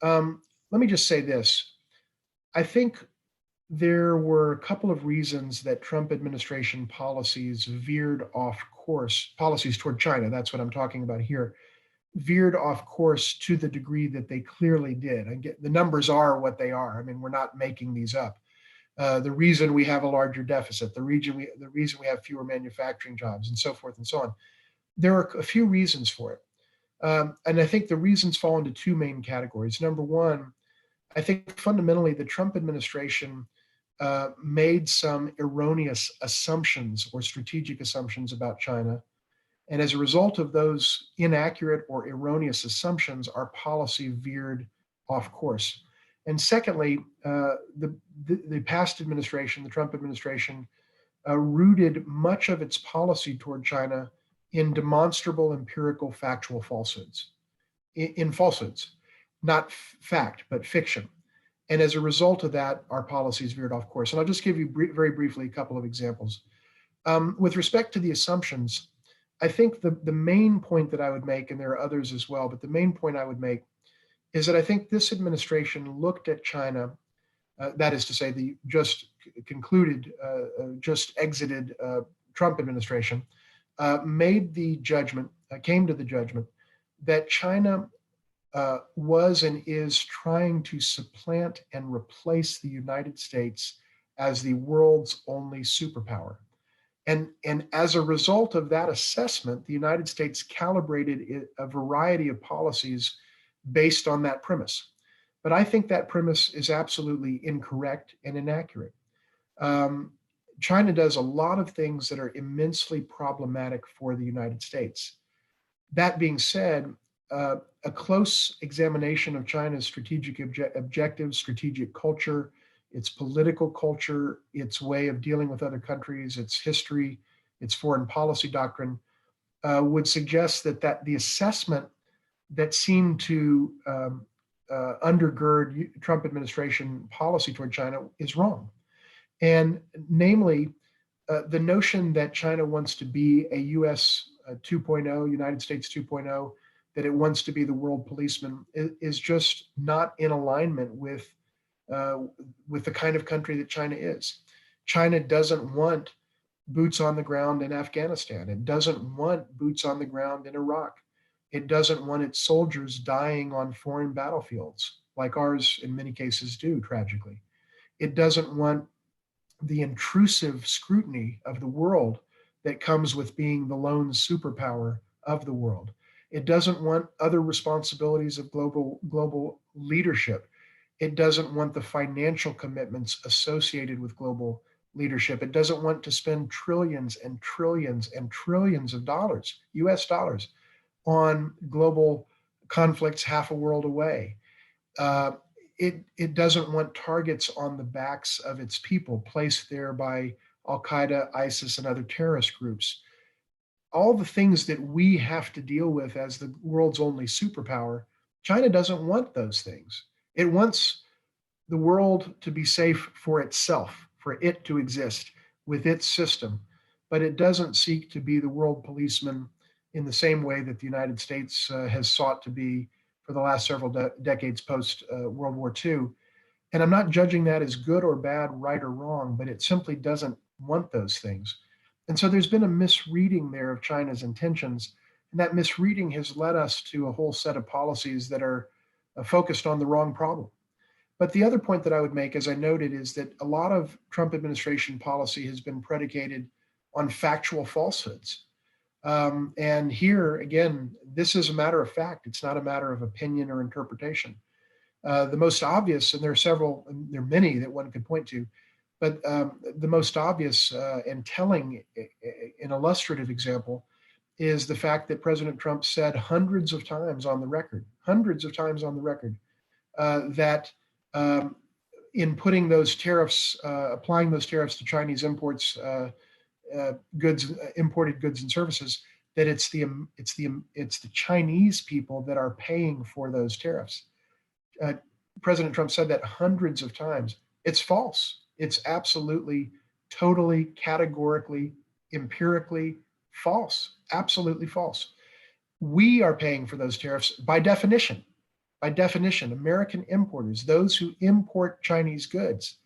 Let me just say this. I think there were a couple of reasons that Trump administration policies veered off course, policies toward China, that's what I'm talking about here, veered off course to the degree that they clearly did. And the numbers are what they are. I mean, we're not making these up. The reason we have a larger deficit, the reason we have fewer manufacturing jobs, and so forth and so on. There are a few reasons for it. And I think the reasons fall into two main categories. Number one, I think fundamentally the Trump administration made some erroneous assumptions or strategic assumptions about China. And as a result of those inaccurate or erroneous assumptions, our policy veered off course. And secondly, the past administration, the Trump administration, rooted much of its policy toward China in demonstrable, empirical, factual falsehoods, in falsehoods, not fact, but fiction. And as a result of that, our policies veered off course. And I'll just give you very briefly a couple of examples. With respect to the assumptions, I think the main point that I would make, and there are others as well, but the main point I would make is that I think this administration looked at China, that is to say, the just concluded, just exited Trump administration, made the judgment, came to the judgment that China was and is trying to supplant and replace the United States as the world's only superpower. And as a result of that assessment, the United States calibrated a variety of policies based on that premise. But I think that premise is absolutely incorrect and inaccurate. China does a lot of things that are immensely problematic for the United States. That being said, a close examination of China's strategic objectives, strategic culture, its political culture, its way of dealing with other countries, its history, its foreign policy doctrine, would suggest that the assessment that seemed to undergird Trump administration policy toward China is wrong. And namely, the notion that China wants to be a U.S. 2.0, United States 2.0, that it wants to be the world policeman is just not in alignment with the kind of country that China is. China doesn't want boots on the ground in Afghanistan. It doesn't want boots on the ground in Iraq. It doesn't want its soldiers dying on foreign battlefields, like ours in many cases do, tragically. It doesn't want the intrusive scrutiny of the world that comes with being the lone superpower of the world. It doesn't want other responsibilities of global leadership. It doesn't want the financial commitments associated with global leadership. It doesn't want to spend trillions and trillions and trillions of dollars, US dollars, on global conflicts half a world away. Uh, it doesn't want targets on the backs of its people placed there by Al Qaeda, ISIS, and other terrorist groups. All the things that we have to deal with as the world's only superpower, China doesn't want those things. It wants the world to be safe for itself, for it to exist with its system, but it doesn't seek to be the world policeman in the same way that the United States has sought to be for the last several decades post World War II. And I'm not judging that as good or bad, right or wrong, but it simply doesn't want those things. And so there's been a misreading there of China's intentions. And that misreading has led us to a whole set of policies that are focused on the wrong problem. But the other point that I would make, as I noted, is that a lot of Trump administration policy has been predicated on factual falsehoods. And here, again, this is a matter of fact. It's not a matter of opinion or interpretation. The most obvious, and there are several, and there are many that one could point to, but the most obvious and telling and illustrative example is the fact that President Trump said hundreds of times on the record, that in putting those tariffs, applying those tariffs to Chinese imports, goods, imported goods and services, that it's the Chinese people that are paying for those tariffs. President Trump said that hundreds of times. It's false. It's absolutely, totally, categorically, empirically false. Absolutely false. We are paying for those tariffs by definition. By definition, American importers, those who import Chinese goods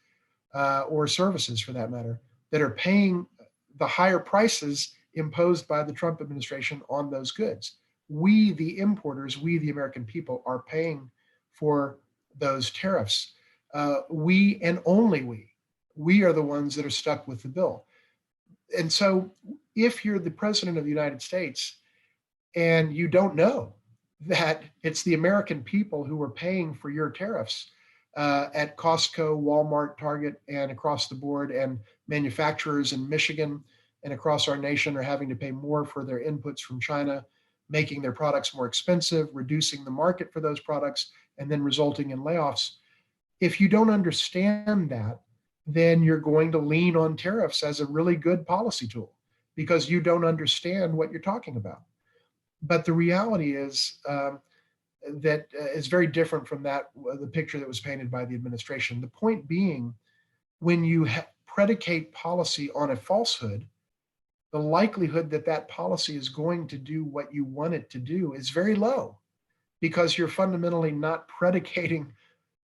or services for that matter, that are paying the higher prices imposed by the Trump administration on those goods. We, the importers, we, the American people, are paying for those tariffs. We and only we are the ones that are stuck with the bill. And so if you're the president of the United States and you don't know that it's the American people who are paying for your tariffs at Costco, Walmart, Target, and across the board, and manufacturers in Michigan and across our nation are having to pay more for their inputs from China, making their products more expensive, reducing the market for those products, and then resulting in layoffs. If you don't understand that, then you're going to lean on tariffs as a really good policy tool because you don't understand what you're talking about. But the reality is that is very different from that, the picture that was painted by the administration. The point being, when you predicate policy on a falsehood, the likelihood that that policy is going to do what you want it to do is very low because you're fundamentally not predicating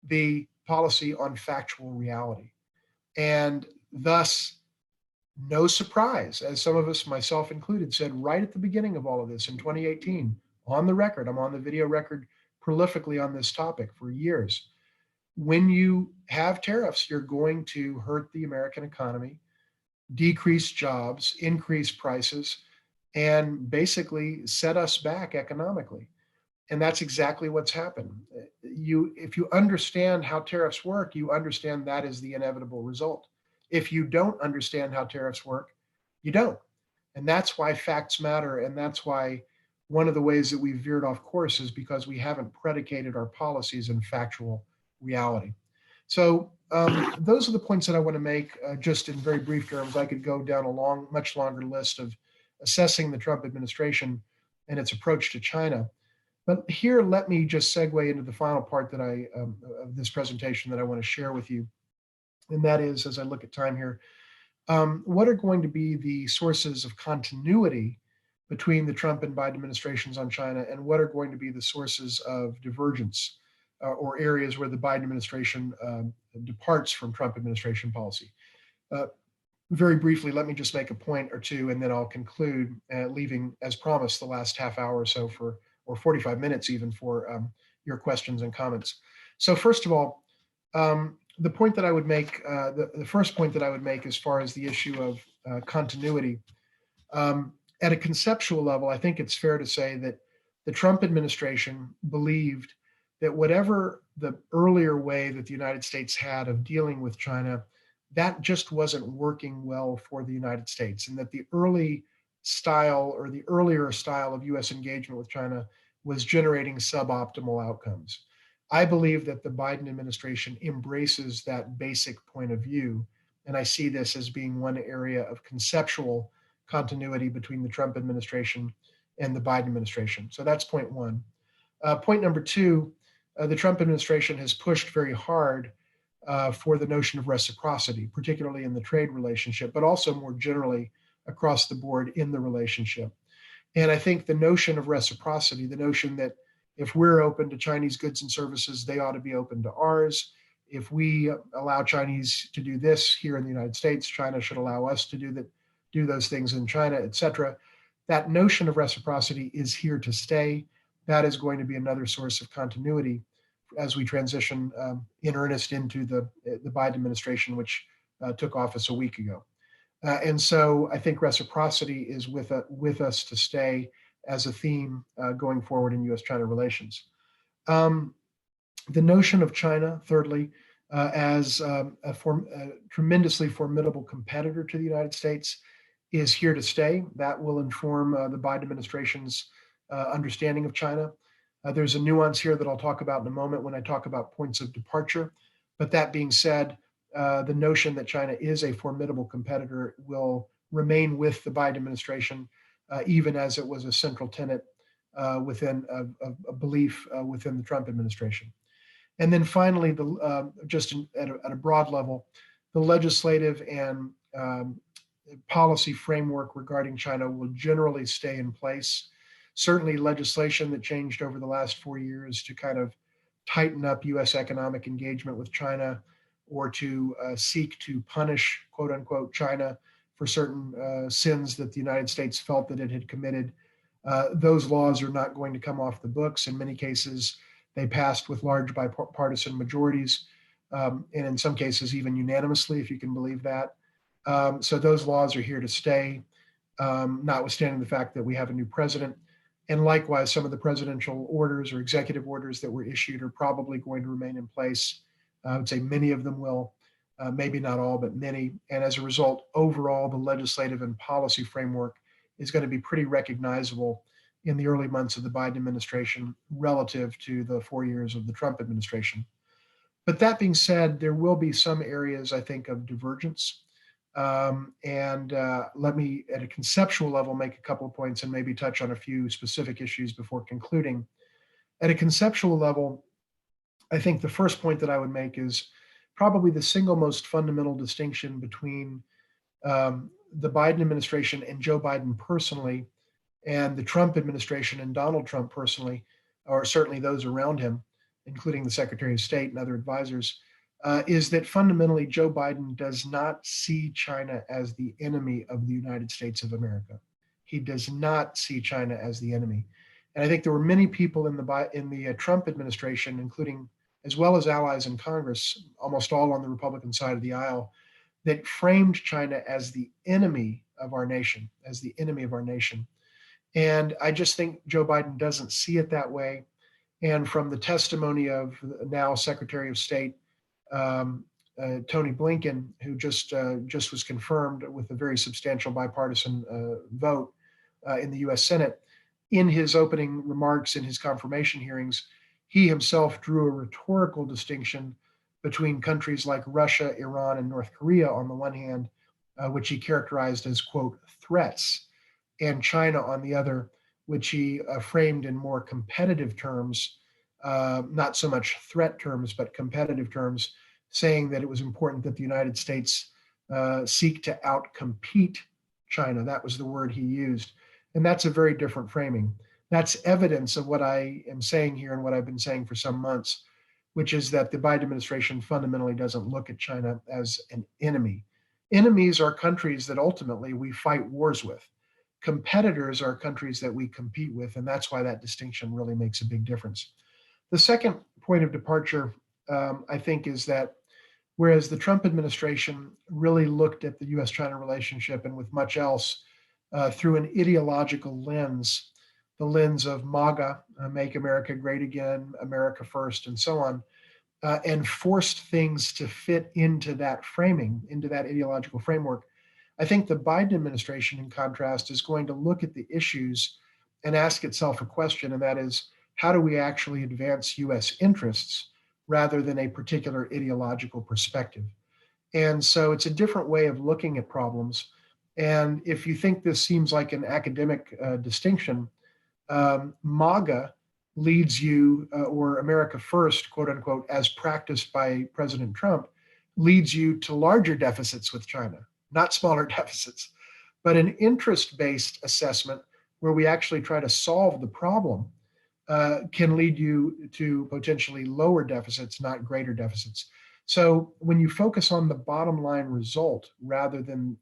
the policy on factual reality. And thus, no surprise, as some of us, myself included, said right at the beginning of all of this in 2018, on the record, I'm on the video record prolifically on this topic for years. When you have tariffs, you're going to hurt the American economy, decrease jobs, increase prices, and basically set us back economically. And that's exactly what's happened. If you understand how tariffs work, you understand that is the inevitable result. If you don't understand how tariffs work, you don't. And that's why facts matter. And that's why one of the ways that we veered off course is because we haven't predicated our policies in factual reality. So those are the points that I want to make just in very brief terms. I could go down a much longer list of assessing the Trump administration and its approach to China. But here, let me just segue into the final part that of this presentation that I want to share with you. And that is, as I look at time here, what are going to be the sources of continuity between the Trump and Biden administrations on China, and what are going to be the sources of divergence or areas where the Biden administration departs from Trump administration policy? Very briefly, let me just make a point or two, and then I'll conclude, leaving, as promised, the last half hour or so or 45 minutes even for your questions and comments. So first of all, the point that I would make, the first point that I would make as far as the issue of continuity, at a conceptual level, I think it's fair to say that the Trump administration believed that whatever the earlier way that the United States had of dealing with China, that just wasn't working well for the United States, and that the early style or the earlier style of US engagement with China was generating suboptimal outcomes. I believe that the Biden administration embraces that basic point of view, and I see this as being one area of conceptual continuity between the Trump administration and the Biden administration. So that's point one. Point number two, the Trump administration has pushed very hard for the notion of reciprocity, particularly in the trade relationship, but also more generally across the board in the relationship. And I think the notion of reciprocity, the notion that if we're open to Chinese goods and services, they ought to be open to ours. If we allow Chinese to do this here in the United States, China should allow us to do those things in China, et cetera. That notion of reciprocity is here to stay. That is going to be another source of continuity as we transition in earnest into the Biden administration, which took office a week ago. And so I think reciprocity is with us to stay as a theme going forward in U.S. China relations. The notion of China, thirdly, as a tremendously formidable competitor to the United States is here to stay. That will inform the Biden administration's understanding of China. There's a nuance here that I'll talk about in a moment when I talk about points of departure. But that being said, the notion that China is a formidable competitor will remain with the Biden administration, even as it was a central tenet within a belief within the Trump administration. And then finally, just at a broad level, the legislative and policy framework regarding China will generally stay in place. Certainly legislation that changed over the last 4 years to kind of tighten up US economic engagement with China or to seek to punish, quote unquote, China for certain sins that the United States felt that it had committed. Those laws are not going to come off the books. In many cases, they passed with large bipartisan majorities, and in some cases even unanimously, if you can believe that. So those laws are here to stay, notwithstanding the fact that we have a new president. And likewise, some of the presidential orders or executive orders that were issued are probably going to remain in place. I would say many of them will, maybe not all, but many. And as a result, overall, the legislative and policy framework is going to be pretty recognizable in the early months of the Biden administration relative to the 4 years of the Trump administration. But that being said, there will be some areas, I think, of divergence. Let me, at a conceptual level, make a couple of points and maybe touch on a few specific issues before concluding. At a conceptual level, I think the first point that I would make is probably the single most fundamental distinction between the Biden administration and Joe Biden personally, and the Trump administration and Donald Trump personally, or certainly those around him, including the Secretary of State and other advisors, is that fundamentally Joe Biden does not see China as the enemy of the United States of America. He does not see China as the enemy. And I think there were many people in the Trump administration, including as well as allies in Congress, almost all on the Republican side of the aisle, that framed China as the enemy of our nation, as the enemy of our nation. And I just think Joe Biden doesn't see it that way. And from the testimony of now Secretary of State Tony Blinken, who just was confirmed with a very substantial bipartisan vote in the U.S. Senate, in his opening remarks in his confirmation hearings, he himself drew a rhetorical distinction between countries like Russia, Iran, and North Korea on the one hand, which he characterized as, quote, threats, and China on the other, which he framed in more competitive terms, not so much threat terms, but competitive terms, saying that it was important that the United States seek to outcompete China. That was the word he used. And that's a very different framing. That's evidence of what I am saying here and what I've been saying for some months, which is that the Biden administration fundamentally doesn't look at China as an enemy. Enemies are countries that ultimately we fight wars with. Competitors are countries that we compete with, and that's why that distinction really makes a big difference. The second point of departure, I think, is that whereas the Trump administration really looked at the U.S. China relationship and with much else through an ideological lens, the lens of MAGA, Make America Great Again, America First, and so on, and forced things to fit into that framing, into that ideological framework. I think the Biden administration, in contrast, is going to look at the issues and ask itself a question, and that is, how do we actually advance US interests rather than a particular ideological perspective? And so it's a different way of looking at problems. And if you think this seems like an academic distinction, MAGA leads you, or America First, quote unquote, as practiced by President Trump, leads you to larger deficits with China, not smaller deficits, but an interest-based assessment where we actually try to solve the problem can lead you to potentially lower deficits, not greater deficits. So when you focus on the bottom line result rather than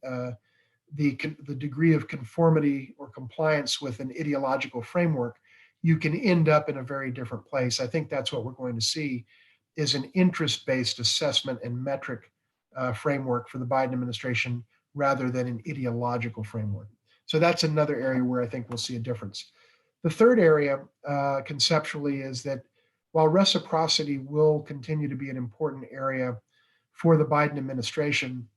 the degree of conformity or compliance with an ideological framework, you can end up in a very different place. I think that's what we're going to see is an interest-based assessment and metric framework for the Biden administration rather than an ideological framework. So that's another area where I think we'll see a difference. The third area conceptually is that while reciprocity will continue to be an important area for the Biden administration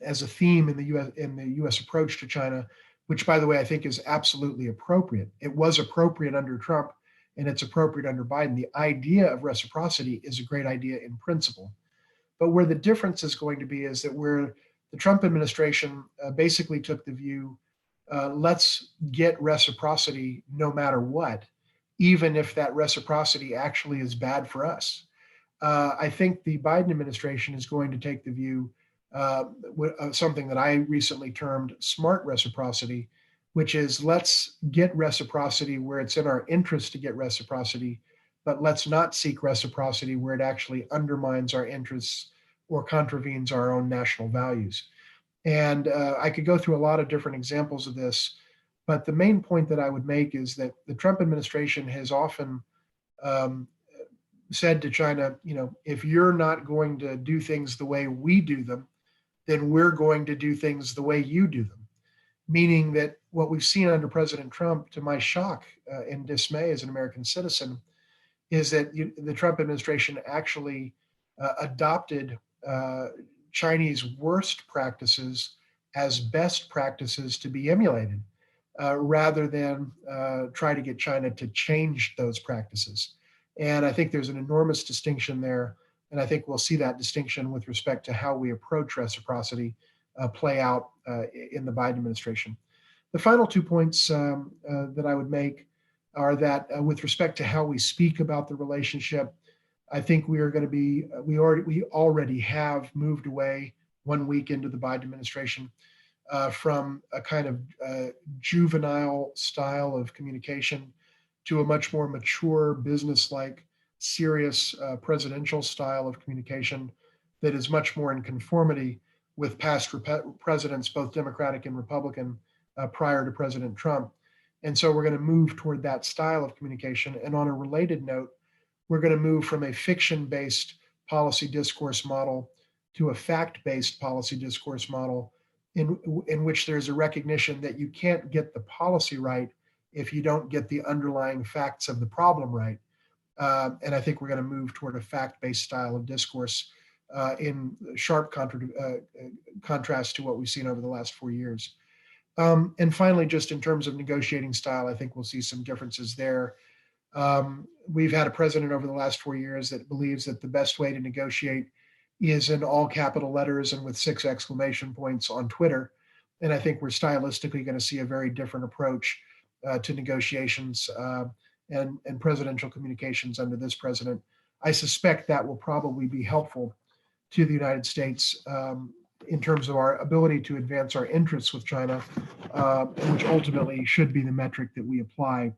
as a theme in the U.S. approach to China, which, by the way, I think is absolutely appropriate. It was appropriate under Trump, and it's appropriate under Biden. The idea of reciprocity is a great idea in principle. But where the difference is going to be is that where the Trump administration basically took the view, let's get reciprocity no matter what, even if that reciprocity actually is bad for us. I think the Biden administration is going to take the view, something that I recently termed smart reciprocity, which is let's get reciprocity where it's in our interest to get reciprocity, but let's not seek reciprocity where it actually undermines our interests or contravenes our own national values. And I could go through a lot of different examples of this, but the main point that I would make is that the Trump administration has often said to China, if you're not going to do things the way we do them, then we're going to do things the way you do them. Meaning that what we've seen under President Trump, to my shock and dismay as an American citizen, is that the Trump administration actually adopted Chinese worst practices as best practices to be emulated, rather than try to get China to change those practices. And I think there's an enormous distinction there. And I think we'll see that distinction with respect to how we approach reciprocity play out in the Biden administration. The final 2 points that I would make are that with respect to how we speak about the relationship, I think we are going to be, we already have moved away 1 week into the Biden administration from a kind of juvenile style of communication to a much more mature, business-like, serious presidential style of communication that is much more in conformity with past presidents, both Democratic and Republican, prior to President Trump. And so we're going to move toward that style of communication. And on a related note, we're going to move from a fiction-based policy discourse model to a fact-based policy discourse model in which there's a recognition that you can't get the policy right if you don't get the underlying facts of the problem right. And I think we're going to move toward a fact-based style of discourse in sharp contrast to what we've seen over the last 4 years. And finally, just in terms of negotiating style, I think we'll see some differences there. We've had a president over the last 4 years that believes that the best way to negotiate is in all capital letters and with 6 exclamation points on Twitter. And I think we're stylistically going to see a very different approach to negotiations and presidential communications under this president. I suspect that will probably be helpful to the United States in terms of our ability to advance our interests with China, which ultimately should be the metric that we apply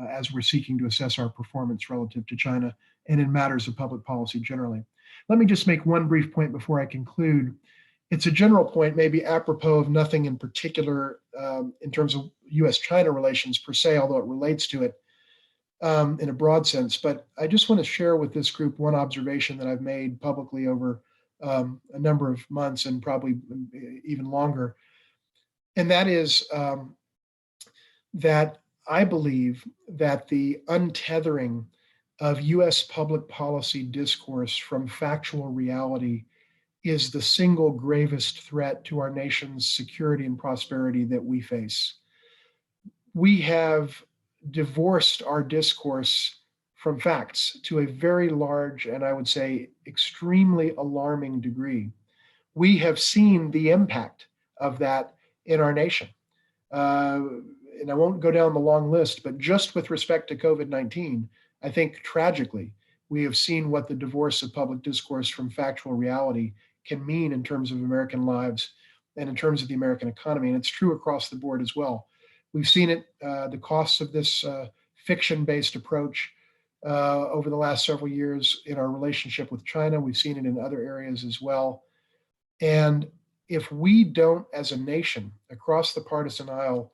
as we're seeking to assess our performance relative to China and in matters of public policy generally. Let me just make one brief point before I conclude. it's a general point, maybe apropos of nothing in particular in terms of U.S. China relations per se, although it relates to it in a broad sense. But I just want to share with this group one observation that I've made publicly over a number of months and probably even longer. And that is that I believe that the untethering of U.S. public policy discourse from factual reality is the single gravest threat to our nation's security and prosperity that we face. We have divorced our discourse from facts to a very large and I would say extremely alarming degree. We have seen the impact of that in our nation. And I won't go down the long list, but just with respect to COVID-19, I think tragically, we have seen what the divorce of public discourse from factual reality can mean in terms of American lives and in terms of the American economy. And it's true across the board as well. We've seen it, the costs of this fiction-based approach over the last several years in our relationship with China. We've seen it in other areas as well. And if we don't, as a nation, across the partisan aisle,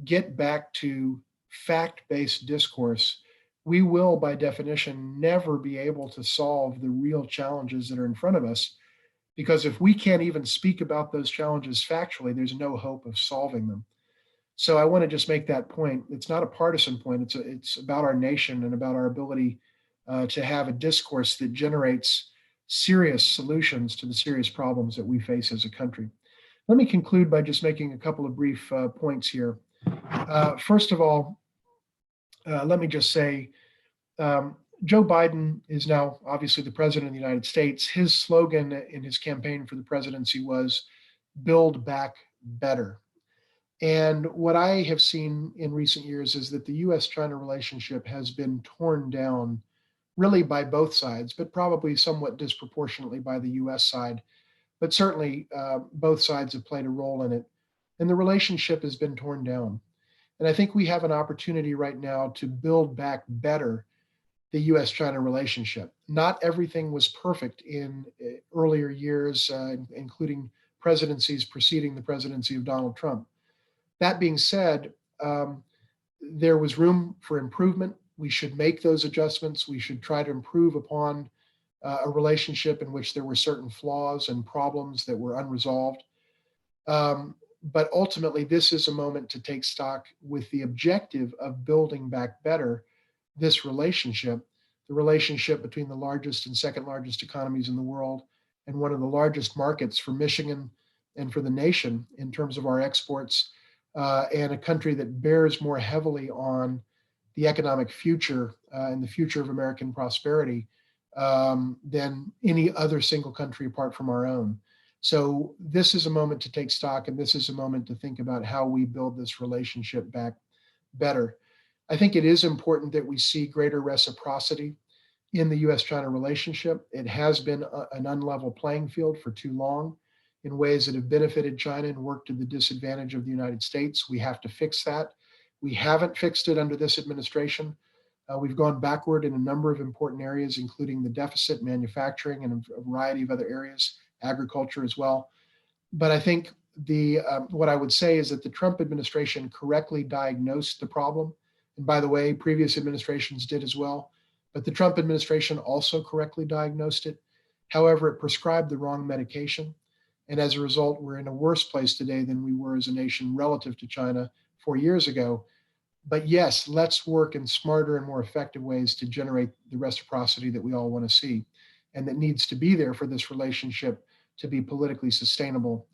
get back to fact-based discourse, we will, by definition, never be able to solve the real challenges that are in front of us. Because if we can't even speak about those challenges factually, there's no hope of solving them. So I want to just make that point. It's not a partisan point. It's about our nation and about our ability to have a discourse that generates serious solutions to the serious problems that we face as a country. Let me conclude by just making a couple of brief points here. First of all, let me just say, Joe Biden is now obviously the president of the United States. His slogan in his campaign for the presidency was "Build Back Better." And what I have seen in recent years is that the U.S. China relationship has been torn down really by both sides, but probably somewhat disproportionately by the U.S. side. But certainly both sides have played a role in it. And the relationship has been torn down. And I think we have an opportunity right now to build back better the U.S. China relationship. Not everything was perfect in earlier years, including presidencies preceding the presidency of Donald Trump. That being said, there was room for improvement. We should make those adjustments. We should try to improve upon a relationship in which there were certain flaws and problems that were unresolved. But ultimately, this is a moment to take stock with the objective of building back better this relationship, the relationship between the largest and second largest economies in the world and one of the largest markets for Michigan and for the nation in terms of our exports, and a country that bears more heavily on the economic future and the future of American prosperity than any other single country apart from our own. So this is a moment to take stock, and this is a moment to think about how we build this relationship back better. I think it is important that we see greater reciprocity in the U.S.-China relationship. It has been an unlevel playing field for too long in ways that have benefited China and worked to the disadvantage of the United States. We have to fix that. We haven't fixed it under this administration. We've gone backward in a number of important areas, including the deficit, manufacturing, and a variety of other areas, agriculture as well. But I think what I would say is that the Trump administration correctly diagnosed the problem. And by the way, previous administrations did as well. But the Trump administration also correctly diagnosed it. However, it prescribed the wrong medication. And as a result, we're in a worse place today than we were as a nation relative to China 4 years ago. But yes, let's work in smarter and more effective ways to generate the reciprocity that we all want to see and that needs to be there for this relationship to be politically sustainable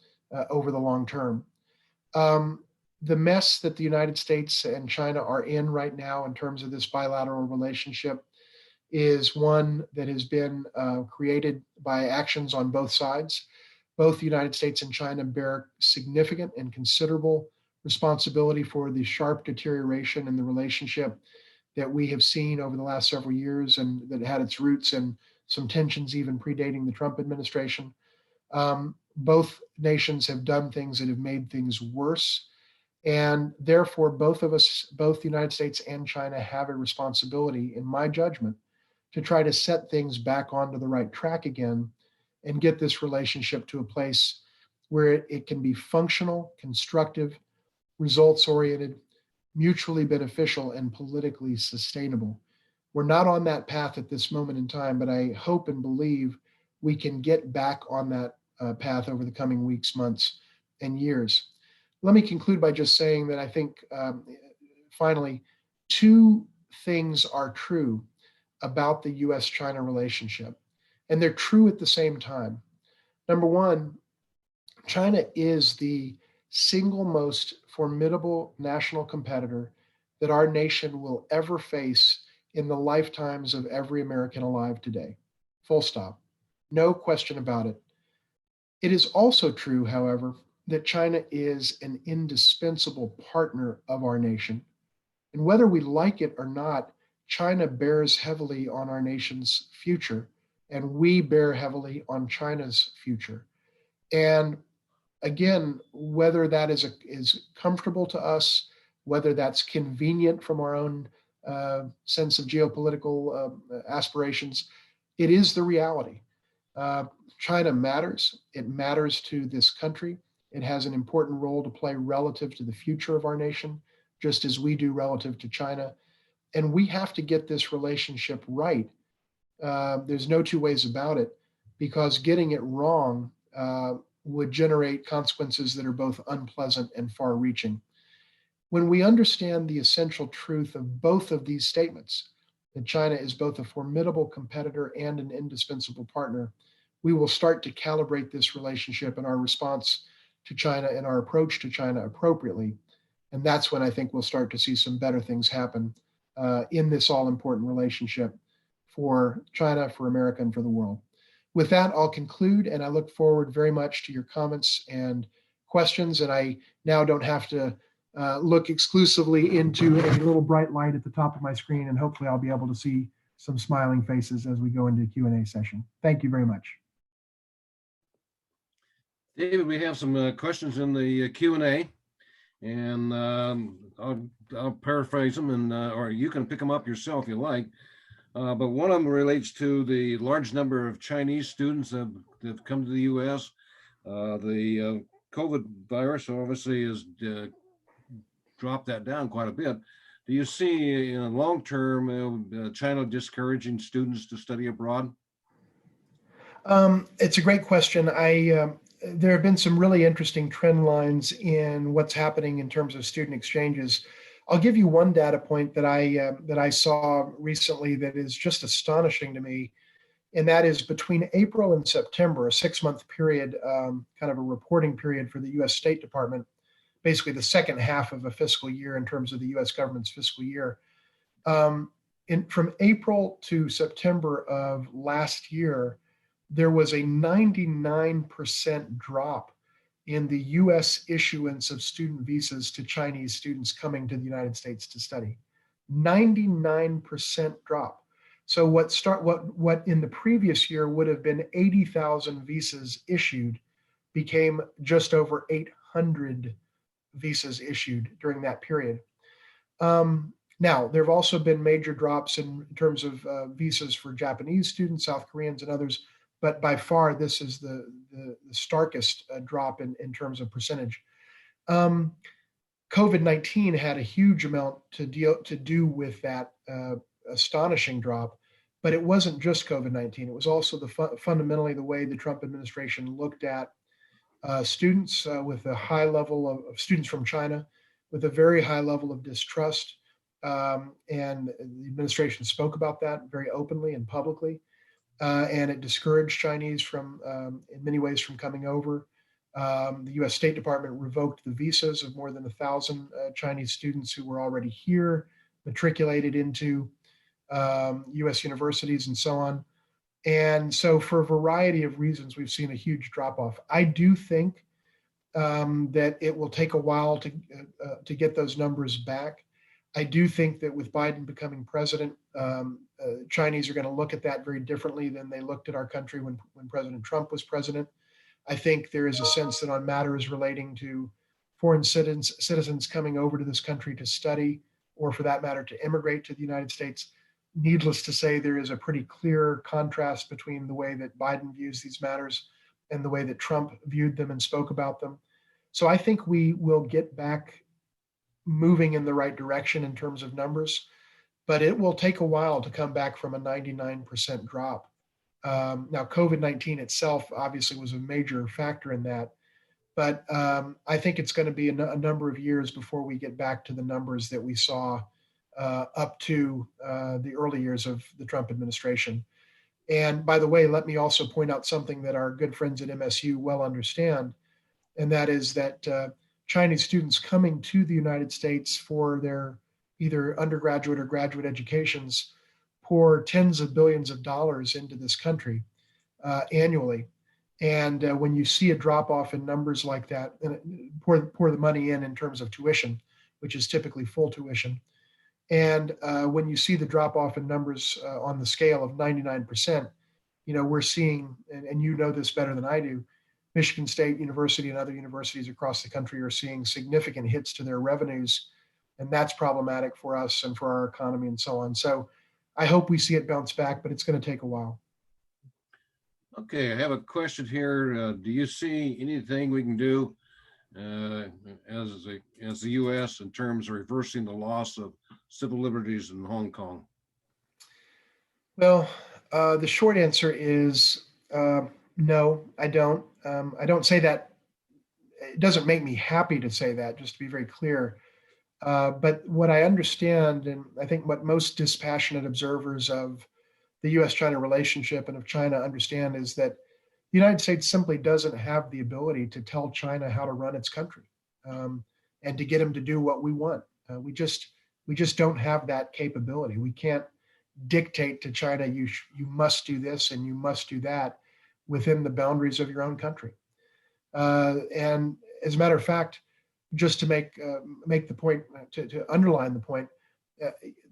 over the long term. The mess that the United States and China are in right now in terms of this bilateral relationship is one that has been created by actions on both sides. Both the United States and China bear significant and considerable responsibility for the sharp deterioration in the relationship that we have seen over the last several years and that had its roots in some tensions even predating the Trump administration. Both nations have done things that have made things worse. And therefore, both of us, both the United States and China, have a responsibility, in my judgment, to try to set things back onto the right track again and get this relationship to a place where it can be functional, constructive, results-oriented, mutually beneficial, and politically sustainable. We're not on that path at this moment in time, but I hope and believe we can get back on that path over the coming weeks, months, and years. Let me conclude by just saying that I think, finally, two things are true about the U.S. China relationship, and they're true at the same time. Number one, China is the single most formidable national competitor that our nation will ever face in the lifetimes of every American alive today. Full stop. No question about it. It is also true, however, that China is an indispensable partner of our nation. And whether we like it or not, China bears heavily on our nation's future, and we bear heavily on China's future. And again, whether that is comfortable to us, whether that's convenient from our own sense of geopolitical aspirations, it is the reality. China matters. It matters to this country. It has an important role to play relative to the future of our nation, just as we do relative to China. And we have to get this relationship right. There's no two ways about it, because getting it wrong would generate consequences that are both unpleasant and far reaching. When we understand the essential truth of both of these statements, that China is both a formidable competitor and an indispensable partner, we will start to calibrate this relationship and our response to China and our approach to China appropriately. And that's when I think we'll start to see some better things happen in this all important relationship for China, for America, and for the world. With that, I'll conclude, and I look forward very much to your comments and questions. And I now don't have to look exclusively into a little bright light at the top of my screen, and hopefully I'll be able to see some smiling faces as we go into the Q&A session. Thank you very much. David, we have some questions in the Q&A, and I'll paraphrase them, and or you can pick them up yourself if you like. But one of them relates to the large number of Chinese students that have come to the U.S. The COVID virus obviously has dropped that down quite a bit. Do you see in the long term China discouraging students to study abroad? It's a great question. There have been some really interesting trend lines in what's happening in terms of student exchanges. I'll give you one data point that I saw recently that is just astonishing to me, and that is between April and September, a 6-month period, kind of a reporting period for the U.S. State Department, basically the second half of a fiscal year in terms of the U.S. government's fiscal year. From April to September of last year, there was a 99% drop in the U.S. issuance of student visas to Chinese students coming to the United States to study. 99% drop. So what in the previous year would have been 80,000 visas issued became just over 800 visas issued during that period. Now, there have also been major drops in terms of visas for Japanese students, South Koreans, and others. But by far, this is the starkest drop in terms of percentage. COVID-19 had a huge amount to do with that astonishing drop, but it wasn't just COVID-19. It was also fundamentally the way the Trump administration looked at students with a high level of students from China, with a very high level of distrust. And the administration spoke about that very openly and publicly. And it discouraged Chinese from, in many ways, from coming over. The U.S. State Department revoked the visas of more than 1,000 Chinese students who were already here, matriculated into U.S. universities and so on. And so for a variety of reasons, we've seen a huge drop-off. I do think that it will take a while to get those numbers back. I do think that with Biden becoming president, Chinese are going to look at that very differently than they looked at our country when President Trump was president. I think there is a sense that on matters relating to foreign citizens coming over to this country to study, or for that matter, to immigrate to the United States, needless to say, there is a pretty clear contrast between the way that Biden views these matters and the way that Trump viewed them and spoke about them. So I think we will get back moving in the right direction in terms of numbers, but it will take a while to come back from a 99% drop. Now, COVID-19 itself obviously was a major factor in that, but I think it's going to be a number of years before we get back to the numbers that we saw up to the early years of the Trump administration. And by the way, let me also point out something that our good friends at MSU well understand, and that is that Chinese students coming to the United States for their either undergraduate or graduate educations pour tens of billions of dollars into this country annually. And when you see a drop off in numbers like that, and pour the money in terms of tuition, which is typically full tuition, and when you see the drop off in numbers on the scale of 99%, we're seeing, and you know this better than I do, Michigan State University and other universities across the country are seeing significant hits to their revenues, and that's problematic for us and for our economy and so on. So I hope we see it bounce back, but it's going to take a while. Okay, I have a question here. Do you see anything we can do as the U.S. in terms of reversing the loss of civil liberties in Hong Kong? Well, the short answer is no, I don't. I don't say that. It doesn't make me happy to say that, just to be very clear. But what I understand, and I think what most dispassionate observers of the U.S. China relationship and of China understand, is that the United States simply doesn't have the ability to tell China how to run its country and to get them to do what we want. We just don't have that capability. We can't dictate to China, you must do this and you must do that within the boundaries of your own country. And as a matter of fact, just to make the point, to underline the point,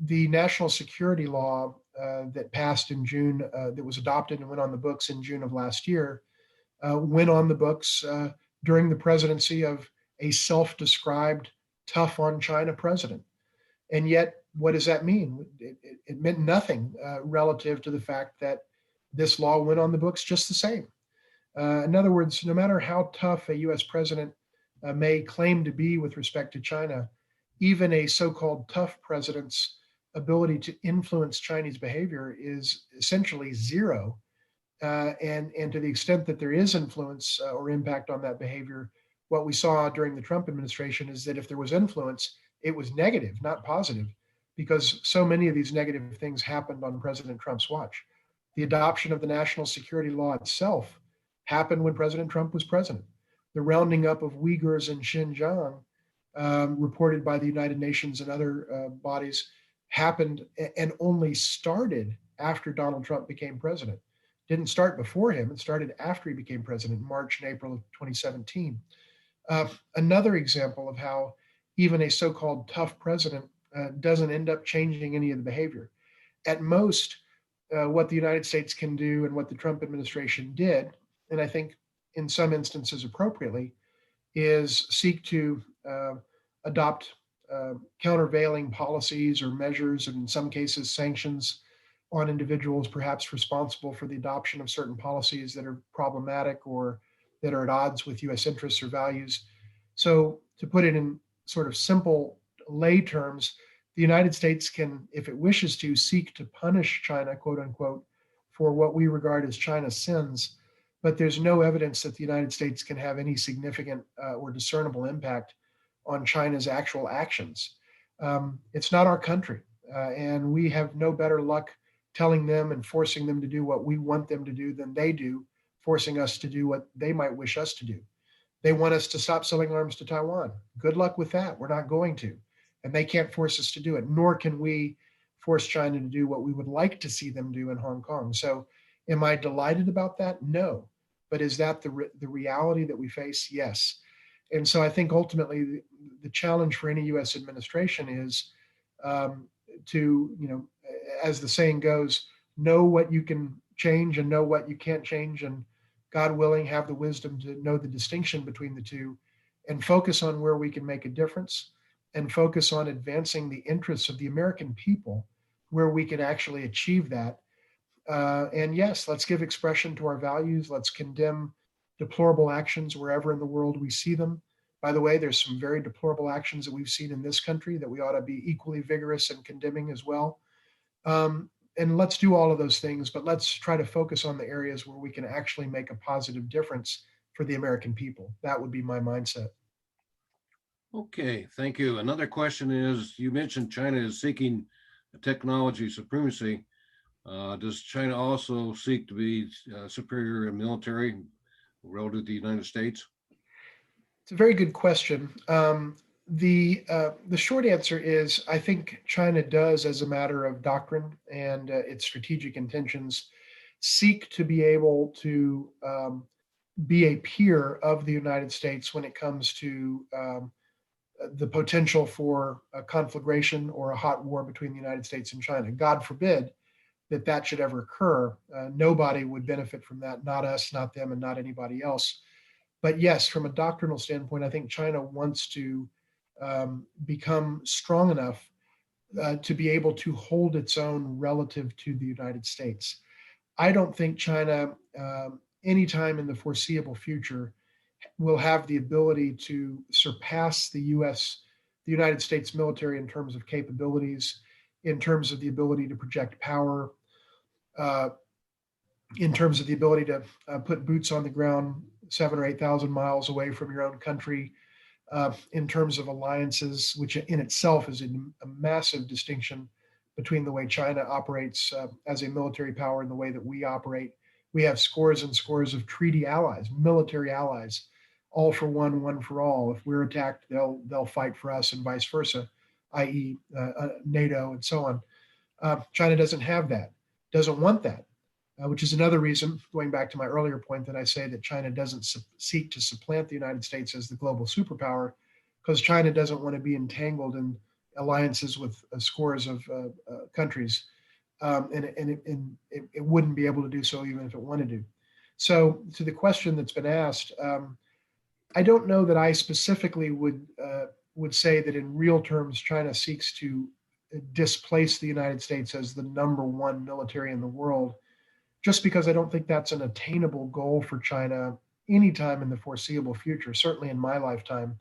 the national security law that passed in June, that was adopted and went on the books in June of last year, went on the books during the presidency of a self-described tough on China president. And yet, what does that mean? It meant nothing relative to the fact that this law went on the books just the same. In other words, no matter how tough a US president may claim to be with respect to China, even a so-called tough president's ability to influence Chinese behavior is essentially zero. And to the extent that there is influence or impact on that behavior, what we saw during the Trump administration is that if there was influence, it was negative, not positive, because so many of these negative things happened on President Trump's watch. The adoption of the national security law itself happened when President Trump was president. The rounding up of Uyghurs in Xinjiang, reported by the United Nations and other bodies, happened and only started after Donald Trump became president. Didn't start before him, it started after he became president in March and April of 2017. Another example of how even a so-called tough president doesn't end up changing any of the behavior. At most, what the United States can do and what the Trump administration did, and I think in some instances appropriately, is seek to adopt countervailing policies or measures, and in some cases sanctions on individuals perhaps responsible for the adoption of certain policies that are problematic or that are at odds with US interests or values. So to put it in sort of simple lay terms, the United States can, if it wishes to, seek to punish China, quote unquote, for what we regard as China's sins, but there's no evidence that the United States can have any significant or discernible impact on China's actual actions. It's not our country, and we have no better luck telling them and forcing them to do what we want them to do than they do, forcing us to do what they might wish us to do. They want us to stop selling arms to Taiwan. Good luck with that. We're not going to. And they can't force us to do it, nor can we force China to do what we would like to see them do in Hong Kong. So am I delighted about that? No. But is that the reality that we face? Yes. And so I think ultimately the challenge for any U.S. administration is to, as the saying goes, know what you can change and know what you can't change, and God willing, have the wisdom to know the distinction between the two, and focus on where we can make a difference, and focus on advancing the interests of the American people where we can actually achieve that. And yes, let's give expression to our values. Let's condemn deplorable actions wherever in the world we see them. By the way, there's some very deplorable actions that we've seen in this country that we ought to be equally vigorous in condemning as well. And let's do all of those things, but let's try to focus on the areas where we can actually make a positive difference for the American people. That would be my mindset. Okay, thank you. Another question is, you mentioned China is seeking technology supremacy. Does China also seek to be superior in military relative to the United States? It's a very good question. The short answer is I think China does, as a matter of doctrine and its strategic intentions, seek to be able to be a peer of the United States when it comes to the potential for a conflagration or a hot war between the United States and China. God forbid that that should ever occur. Nobody would benefit from that, not us, not them, and not anybody else. But yes, from a doctrinal standpoint, I think China wants to become strong enough to be able to hold its own relative to the United States. I don't think China, anytime in the foreseeable future, will have the ability to surpass the United States military in terms of capabilities, in terms of the ability to project power, uh, in terms of the ability to put boots on the ground 7,000 or 8,000 miles away from your own country, in terms of alliances, which in itself is a massive distinction between the way China operates as a military power and the way that we operate. We have scores and scores of treaty allies, military allies, all for one, one for all. If we're attacked, they'll fight for us, and vice versa, i.e., NATO and so on. China doesn't have that, doesn't want that, which is another reason, going back to my earlier point, that I say that China doesn't seek to supplant the United States as the global superpower, because China doesn't want to be entangled in alliances with scores of countries, and it wouldn't be able to do so even if it wanted to. So, to the question that's been asked, I don't know that I specifically would say that in real terms China seeks to displace the United States as the number one military in the world, just because I don't think that's an attainable goal for China anytime in the foreseeable future, certainly in my lifetime.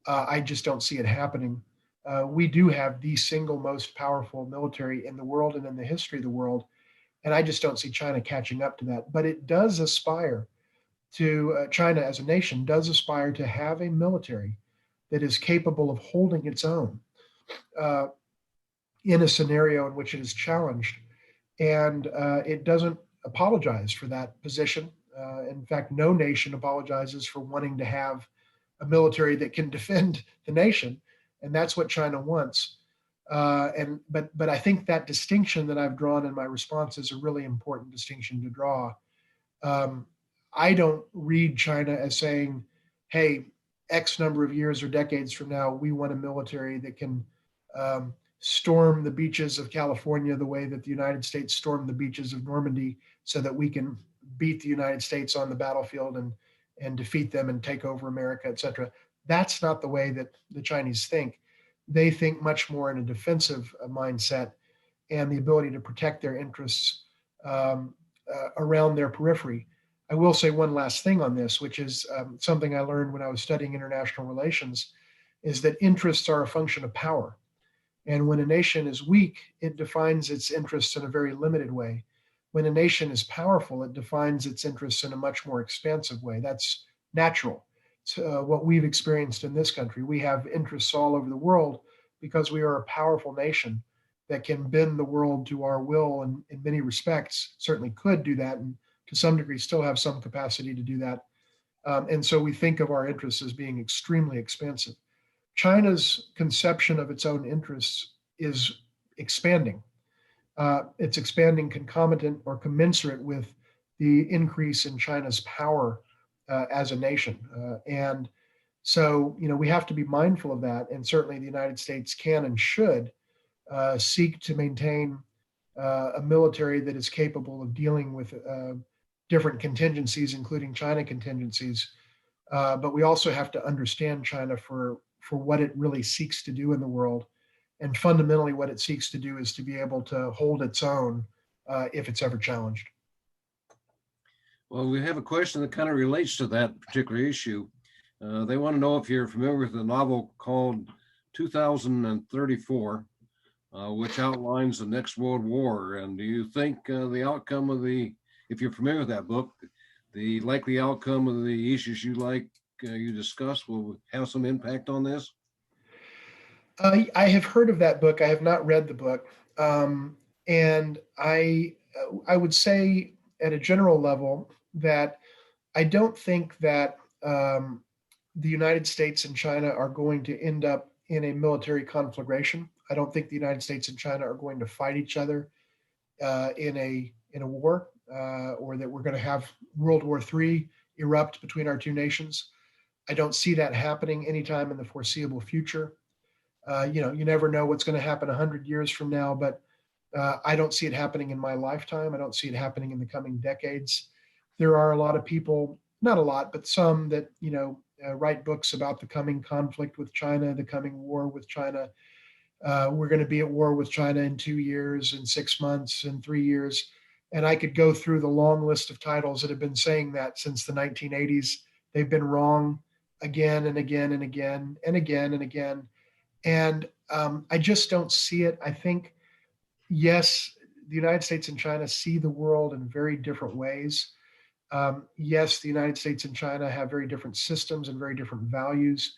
I just don't see it happening. We do have the single most powerful military in the world and in the history of the world, and I just don't see China catching up to that. But it does aspire to, China as a nation does aspire to have a military that is capable of holding its own uh, in a scenario in which it is challenged. And it doesn't apologize for that position. In fact, no nation apologizes for wanting to have a military that can defend the nation, and that's what China wants. But I think that distinction that I've drawn in my response is a really important distinction to draw. Um, I don't read China as saying, "Hey, X number of years or decades from now, we want a military that can storm the beaches of California the way that the United States stormed the beaches of Normandy, so that we can beat the United States on the battlefield and defeat them and take over America, et cetera." That's not the way that the Chinese think. They think much more in a defensive mindset and the ability to protect their interests around their periphery. I will say one last thing on this, which is something I learned when I was studying international relations, is that interests are a function of power. And when a nation is weak, it defines its interests in a very limited way. When a nation is powerful, it defines its interests in a much more expansive way. That's natural. It's what we've experienced in this country. We have interests all over the world because we are a powerful nation that can bend the world to our will, and in many respects certainly could do that, and to some degree still have some capacity to do that. And so we think of our interests as being extremely expansive. China's conception of its own interests is expanding. It's expanding concomitant or commensurate with the increase in China's power as a nation. And so, we have to be mindful of that. And certainly the United States can and should seek to maintain a military that is capable of dealing with different contingencies, including China contingencies. But we also have to understand China for what it really seeks to do in the world. And fundamentally, what it seeks to do is to be able to hold its own if it's ever challenged. Well, we have a question that kind of relates to that particular issue. They want to know if you're familiar with a novel called 2034, which outlines the next World War. And do you think the outcome of if you're familiar with that book, the likely outcome of the issues you discussed will have some impact on this? I have heard of that book. I have not read the book, and I would say at a general level that I don't think that the United States and China are going to end up in a military conflagration. I don't think the United States and China are going to fight each other in a war, or that we're going to have World War III erupt between our two nations. I don't see that happening anytime in the foreseeable future. You never know what's going to happen 100 years from now, but I don't see it happening in my lifetime. I don't see it happening in the coming decades. There are a lot of people, not a lot, but some that, write books about the coming conflict with China, the coming war with China. We're going to be at war with China in 2 years, in 6 months, in 3 years. And I could go through the long list of titles that have been saying that since the 1980s. They've been wrong again and again and again and again and again. And I just don't see it. I think, yes, the United States and China see the world in very different ways. Yes, the United States and China have very different systems and very different values.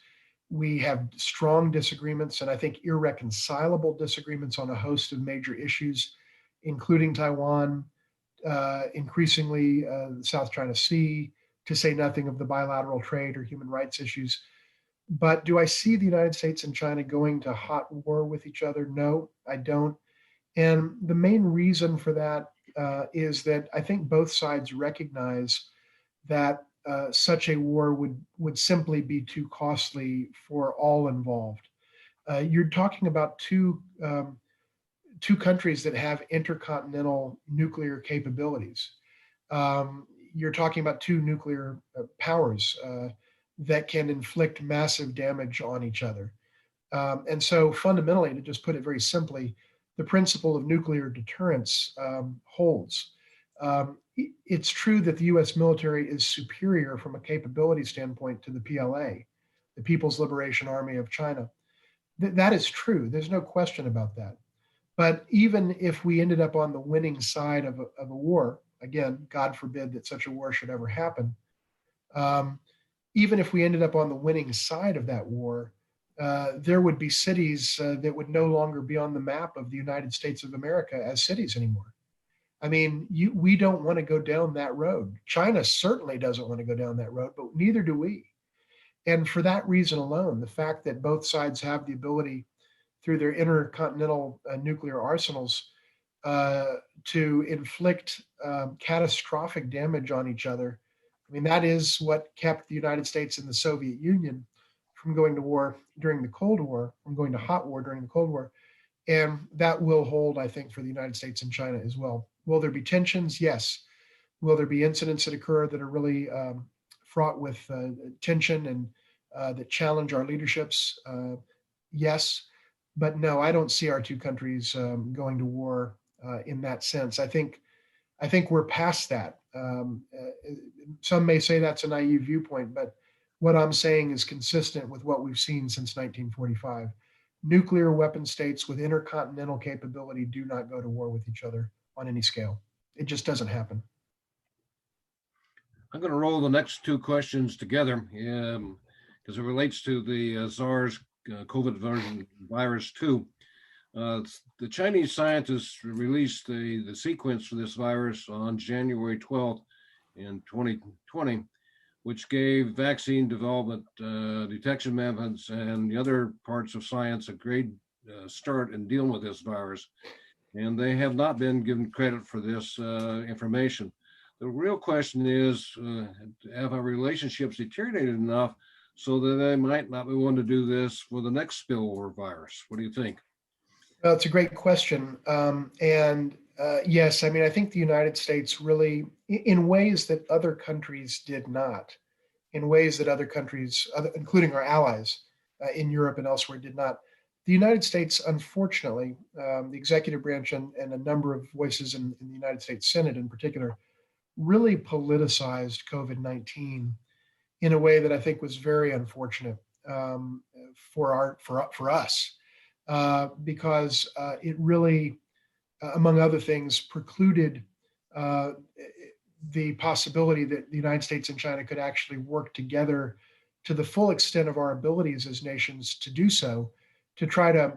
We have strong disagreements, and I think irreconcilable disagreements on a host of major issues, including Taiwan, increasingly the South China Sea, to say nothing of the bilateral trade or human rights issues. But do I see the United States and China going to hot war with each other? No, I don't. And the main reason for that is that I think both sides recognize that such a war would simply be too costly for all involved. You're talking about two countries that have intercontinental nuclear capabilities. You're talking about two nuclear powers that can inflict massive damage on each other. And so fundamentally, to just put it very simply, the principle of nuclear deterrence holds. It's true that the US military is superior from a capability standpoint to the PLA, the People's Liberation Army of China. That is true. There's no question about that. But even if we ended up on the winning side of a war, again, God forbid that such a war should ever happen, even if we ended up on the winning side of that war, there would be cities that would no longer be on the map of the United States of America as cities anymore. I mean, we don't want to go down that road. China certainly doesn't want to go down that road, but neither do we. And for that reason alone, the fact that both sides have the ability through their intercontinental nuclear arsenals to inflict catastrophic damage on each other. I mean, that is what kept the United States and the Soviet Union from going to war during the Cold War, from going to hot war during the Cold War. And that will hold, I think, for the United States and China as well. Will there be tensions? Yes. Will there be incidents that occur that are really fraught with tension and that challenge our leaderships? Yes. But no, I don't see our two countries going to war in that sense. I think we're past that. Some may say that's a naive viewpoint, but what I'm saying is consistent with what we've seen since 1945. Nuclear weapon states with intercontinental capability do not go to war with each other on any scale. It just doesn't happen. I'm going to roll the next two questions together because it relates to the SARS COVID virus 2. The Chinese scientists released the sequence for this virus on January 12th in 2020, which gave vaccine development, detection methods, and the other parts of science a great start in dealing with this virus. And they have not been given credit for this information. The real question is, have our relationships deteriorated enough so that they might not be willing to do this for the next spillover virus? What do you think? Well, it's a great question. Yes, I mean, I think the United States really, in ways that other countries did not, in ways that other countries, including our allies in Europe and elsewhere, did not. The United States, unfortunately, the executive branch and a number of voices in the United States Senate in particular, really politicized COVID-19 in a way that I think was very unfortunate for us, because it really, among other things, precluded uh, the possibility that the United States and China could actually work together to the full extent of our abilities as nations to do so, to try to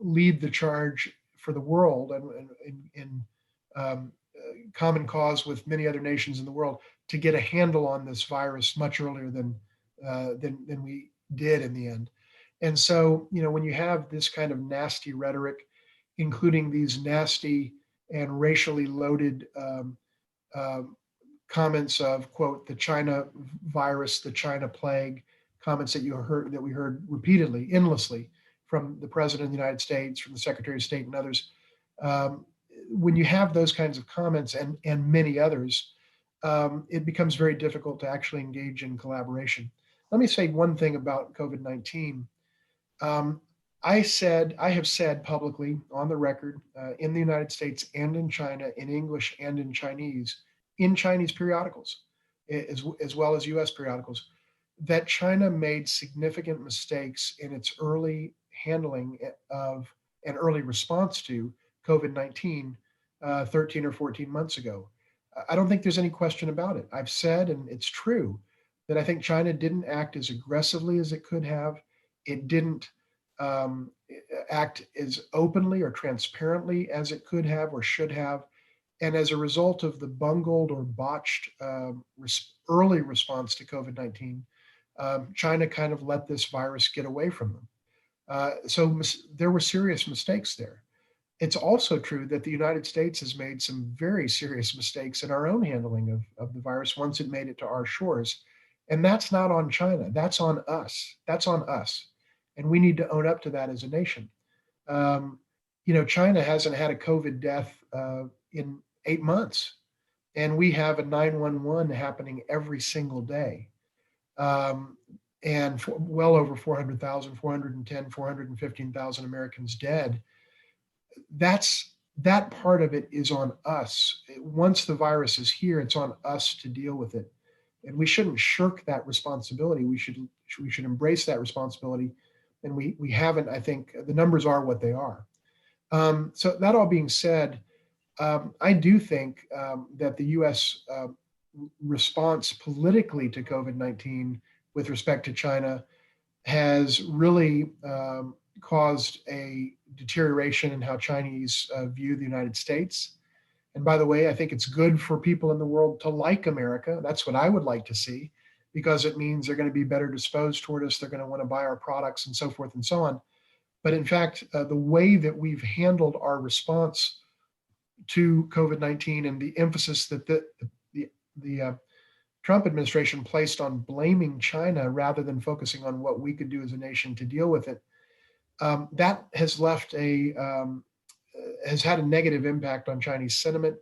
lead the charge for the world and in common cause with many other nations in the world to get a handle on this virus much earlier than we did in the end. And so, when you have this kind of nasty rhetoric, including these nasty and racially loaded uh, comments of, quote, the China virus, the China plague, comments that we heard repeatedly, endlessly, from the President of the United States, from the Secretary of State, and others. Um, when you have those kinds of comments and many others, it becomes very difficult to actually engage in collaboration. Let me say one thing about COVID-19. Um, I have said publicly on the record, in the United States and in China, in English and in Chinese periodicals, as well as US periodicals, that China made significant mistakes in its early handling of an early response to COVID-19 13 or 14 months ago. I don't think there's any question about it. I've said, and it's true, that I think China didn't act as aggressively as it could have. It didn't um, act as openly or transparently as it could have or should have. And as a result of the bungled or botched early response to COVID-19, China kind of let this virus get away from them. So there were serious mistakes there. It's also true that the United States has made some very serious mistakes in our own handling of the virus once it made it to our shores. And that's not on China. That's on us. That's on us. And we need to own up to that as a nation. Um, China hasn't had a COVID death in 8 months, and we have a 911 happening every single day. Um, and well over 400,000, 410, 415,000 Americans dead. That part of it is on us. Once the virus is here, it's on us to deal with it, and we shouldn't shirk that responsibility. We should embrace that responsibility, and we haven't. I think the numbers are what they are. So that all being said, I do think that the U.S. Response politically to COVID-19 with respect to China has really caused a deterioration in how Chinese view the United States. And by the way, I think it's good for people in the world to like America. That's what I would like to see, because it means they're going to be better disposed toward us. They're going to want to buy our products and so forth and so on. But in fact, the way that we've handled our response to COVID-19 and the emphasis that the Trump administration placed on blaming China rather than focusing on what we could do as a nation to deal with it, that has has had a negative impact on Chinese sentiment.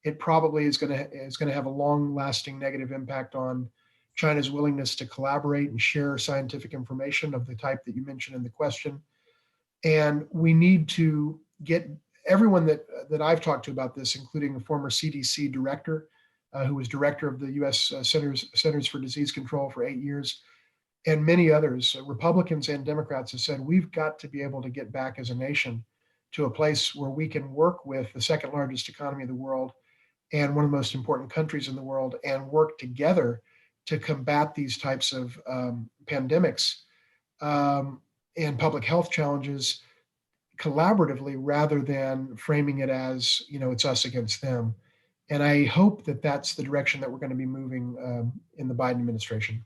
It probably is going to have a long-lasting negative impact on China's willingness to collaborate and share scientific information of the type that you mentioned in the question. And we need to get everyone that I've talked to about this, including the former CDC director, who was director of the U.S. Centers for Disease Control for 8 years, and many others, Republicans and Democrats, have said we've got to be able to get back as a nation to a place where we can work with the second largest economy of the world and one of the most important countries in the world and work together to combat these types of pandemics and public health challenges collaboratively rather than framing it as, it's us against them. And I hope that that's the direction that we're going to be moving in the Biden administration.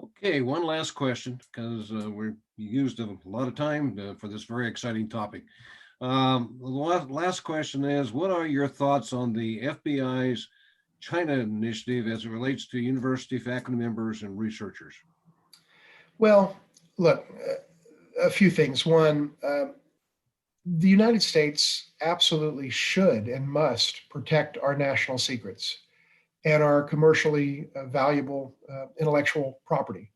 Okay, one last question, because we used a lot of time for this very exciting topic. The last question is, what are your thoughts on the FBI's China initiative as it relates to university faculty members and researchers? Well, look, a few things. One, the United States absolutely should and must protect our national secrets and our commercially valuable intellectual property.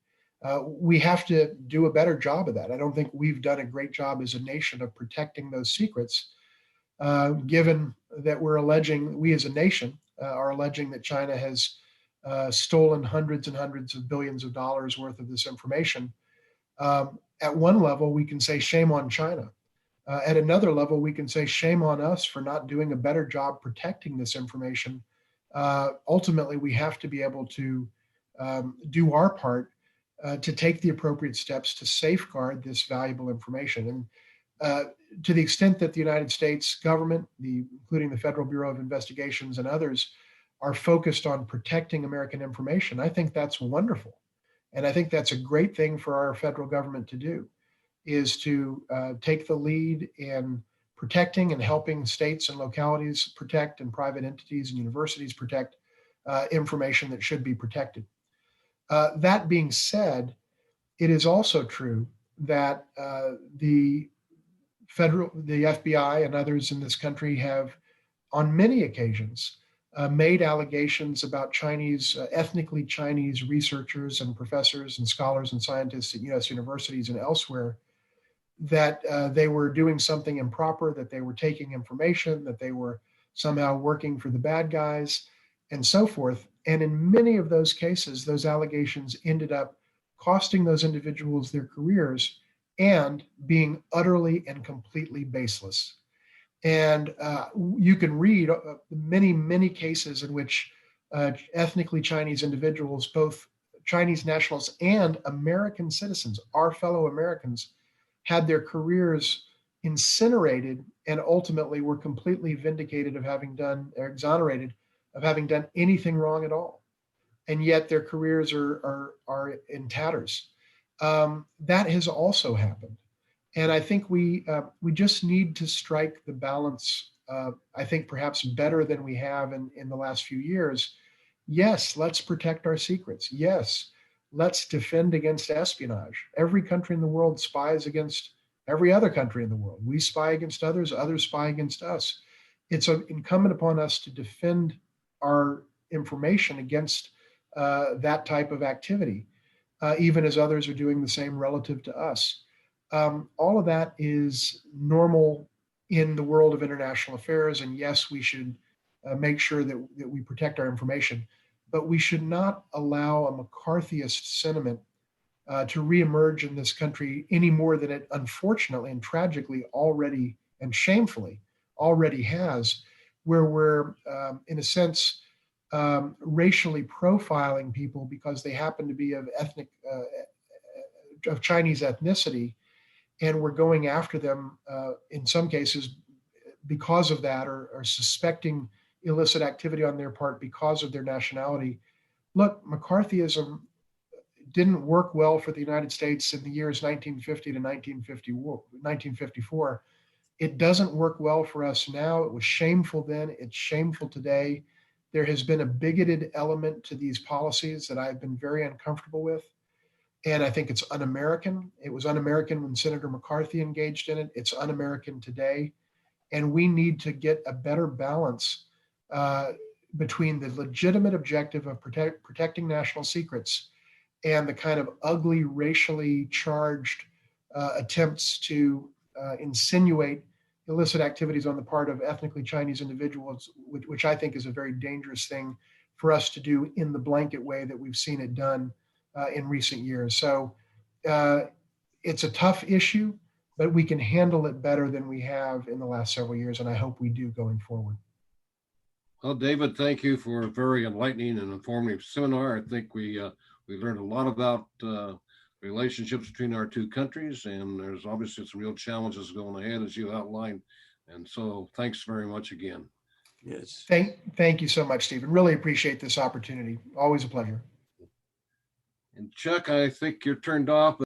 We have to do a better job of that. I don't think we've done a great job as a nation of protecting those secrets, given that we're alleging, we as a nation are alleging that China has stolen hundreds and hundreds of billions of dollars worth of this information. At one level, we can say shame on China. At another level, we can say shame on us for not doing a better job protecting this information. Ultimately, we have to be able to do our part to take the appropriate steps to safeguard this valuable information. And to the extent that the United States government, including the Federal Bureau of Investigations and others, are focused on protecting American information, I think that's wonderful. And I think that's a great thing for our federal government to do, is to take the lead in protecting and helping states and localities protect, and private entities and universities protect information that should be protected. That being said, it is also true that the FBI and others in this country have, on many occasions, made allegations about ethnically Chinese researchers and professors and scholars and scientists at U.S. universities and elsewhere, that they were doing something improper, that they were taking information, that they were somehow working for the bad guys, and so forth. And in many of those cases, those allegations ended up costing those individuals their careers and being utterly and completely baseless. And you can read many, many cases in which ethnically Chinese individuals, both Chinese nationals and American citizens, our fellow Americans, had their careers incinerated and ultimately were completely vindicated of having done, or exonerated of having done anything wrong at all. And yet their careers are in tatters. That has also happened. And I think we just need to strike the balance, I think perhaps better than we have in the last few years. Yes, let's protect our secrets. Yes, let's defend against espionage. Every country in the world spies against every other country in the world. We spy against others, others spy against us. It's incumbent upon us to defend our information against that type of activity, even as others are doing the same relative to us. All of that is normal in the world of international affairs. And yes, we should make sure that we protect our information, but we should not allow a McCarthyist sentiment to reemerge in this country any more than it unfortunately and tragically already and shamefully already has, where we're in a sense racially profiling people because they happen to be of Chinese ethnicity, and we're going after them in some cases because of that, or suspecting illicit activity on their part because of their nationality. Look, McCarthyism didn't work well for the United States in the years 1950 to 1954. It doesn't work well for us now. It was shameful then. It's shameful today. There has been a bigoted element to these policies that I've been very uncomfortable with. And I think it's un-American. It was un-American when Senator McCarthy engaged in it. It's un-American today. And we need to get a better balance between the legitimate objective of protecting national secrets and the kind of ugly, racially charged attempts to insinuate illicit activities on the part of ethnically Chinese individuals, which I think is a very dangerous thing for us to do in the blanket way that we've seen it done in recent years. So it's a tough issue, but we can handle it better than we have in the last several years, and I hope we do going forward. Well, David, thank you for a very enlightening and informative seminar. I think we learned a lot about relationships between our two countries, and there's obviously some real challenges going ahead as you outlined. And so thanks very much again. Yes. Thank you so much, Stephen. Really appreciate this opportunity. Always a pleasure. And Chuck, I think you're turned off.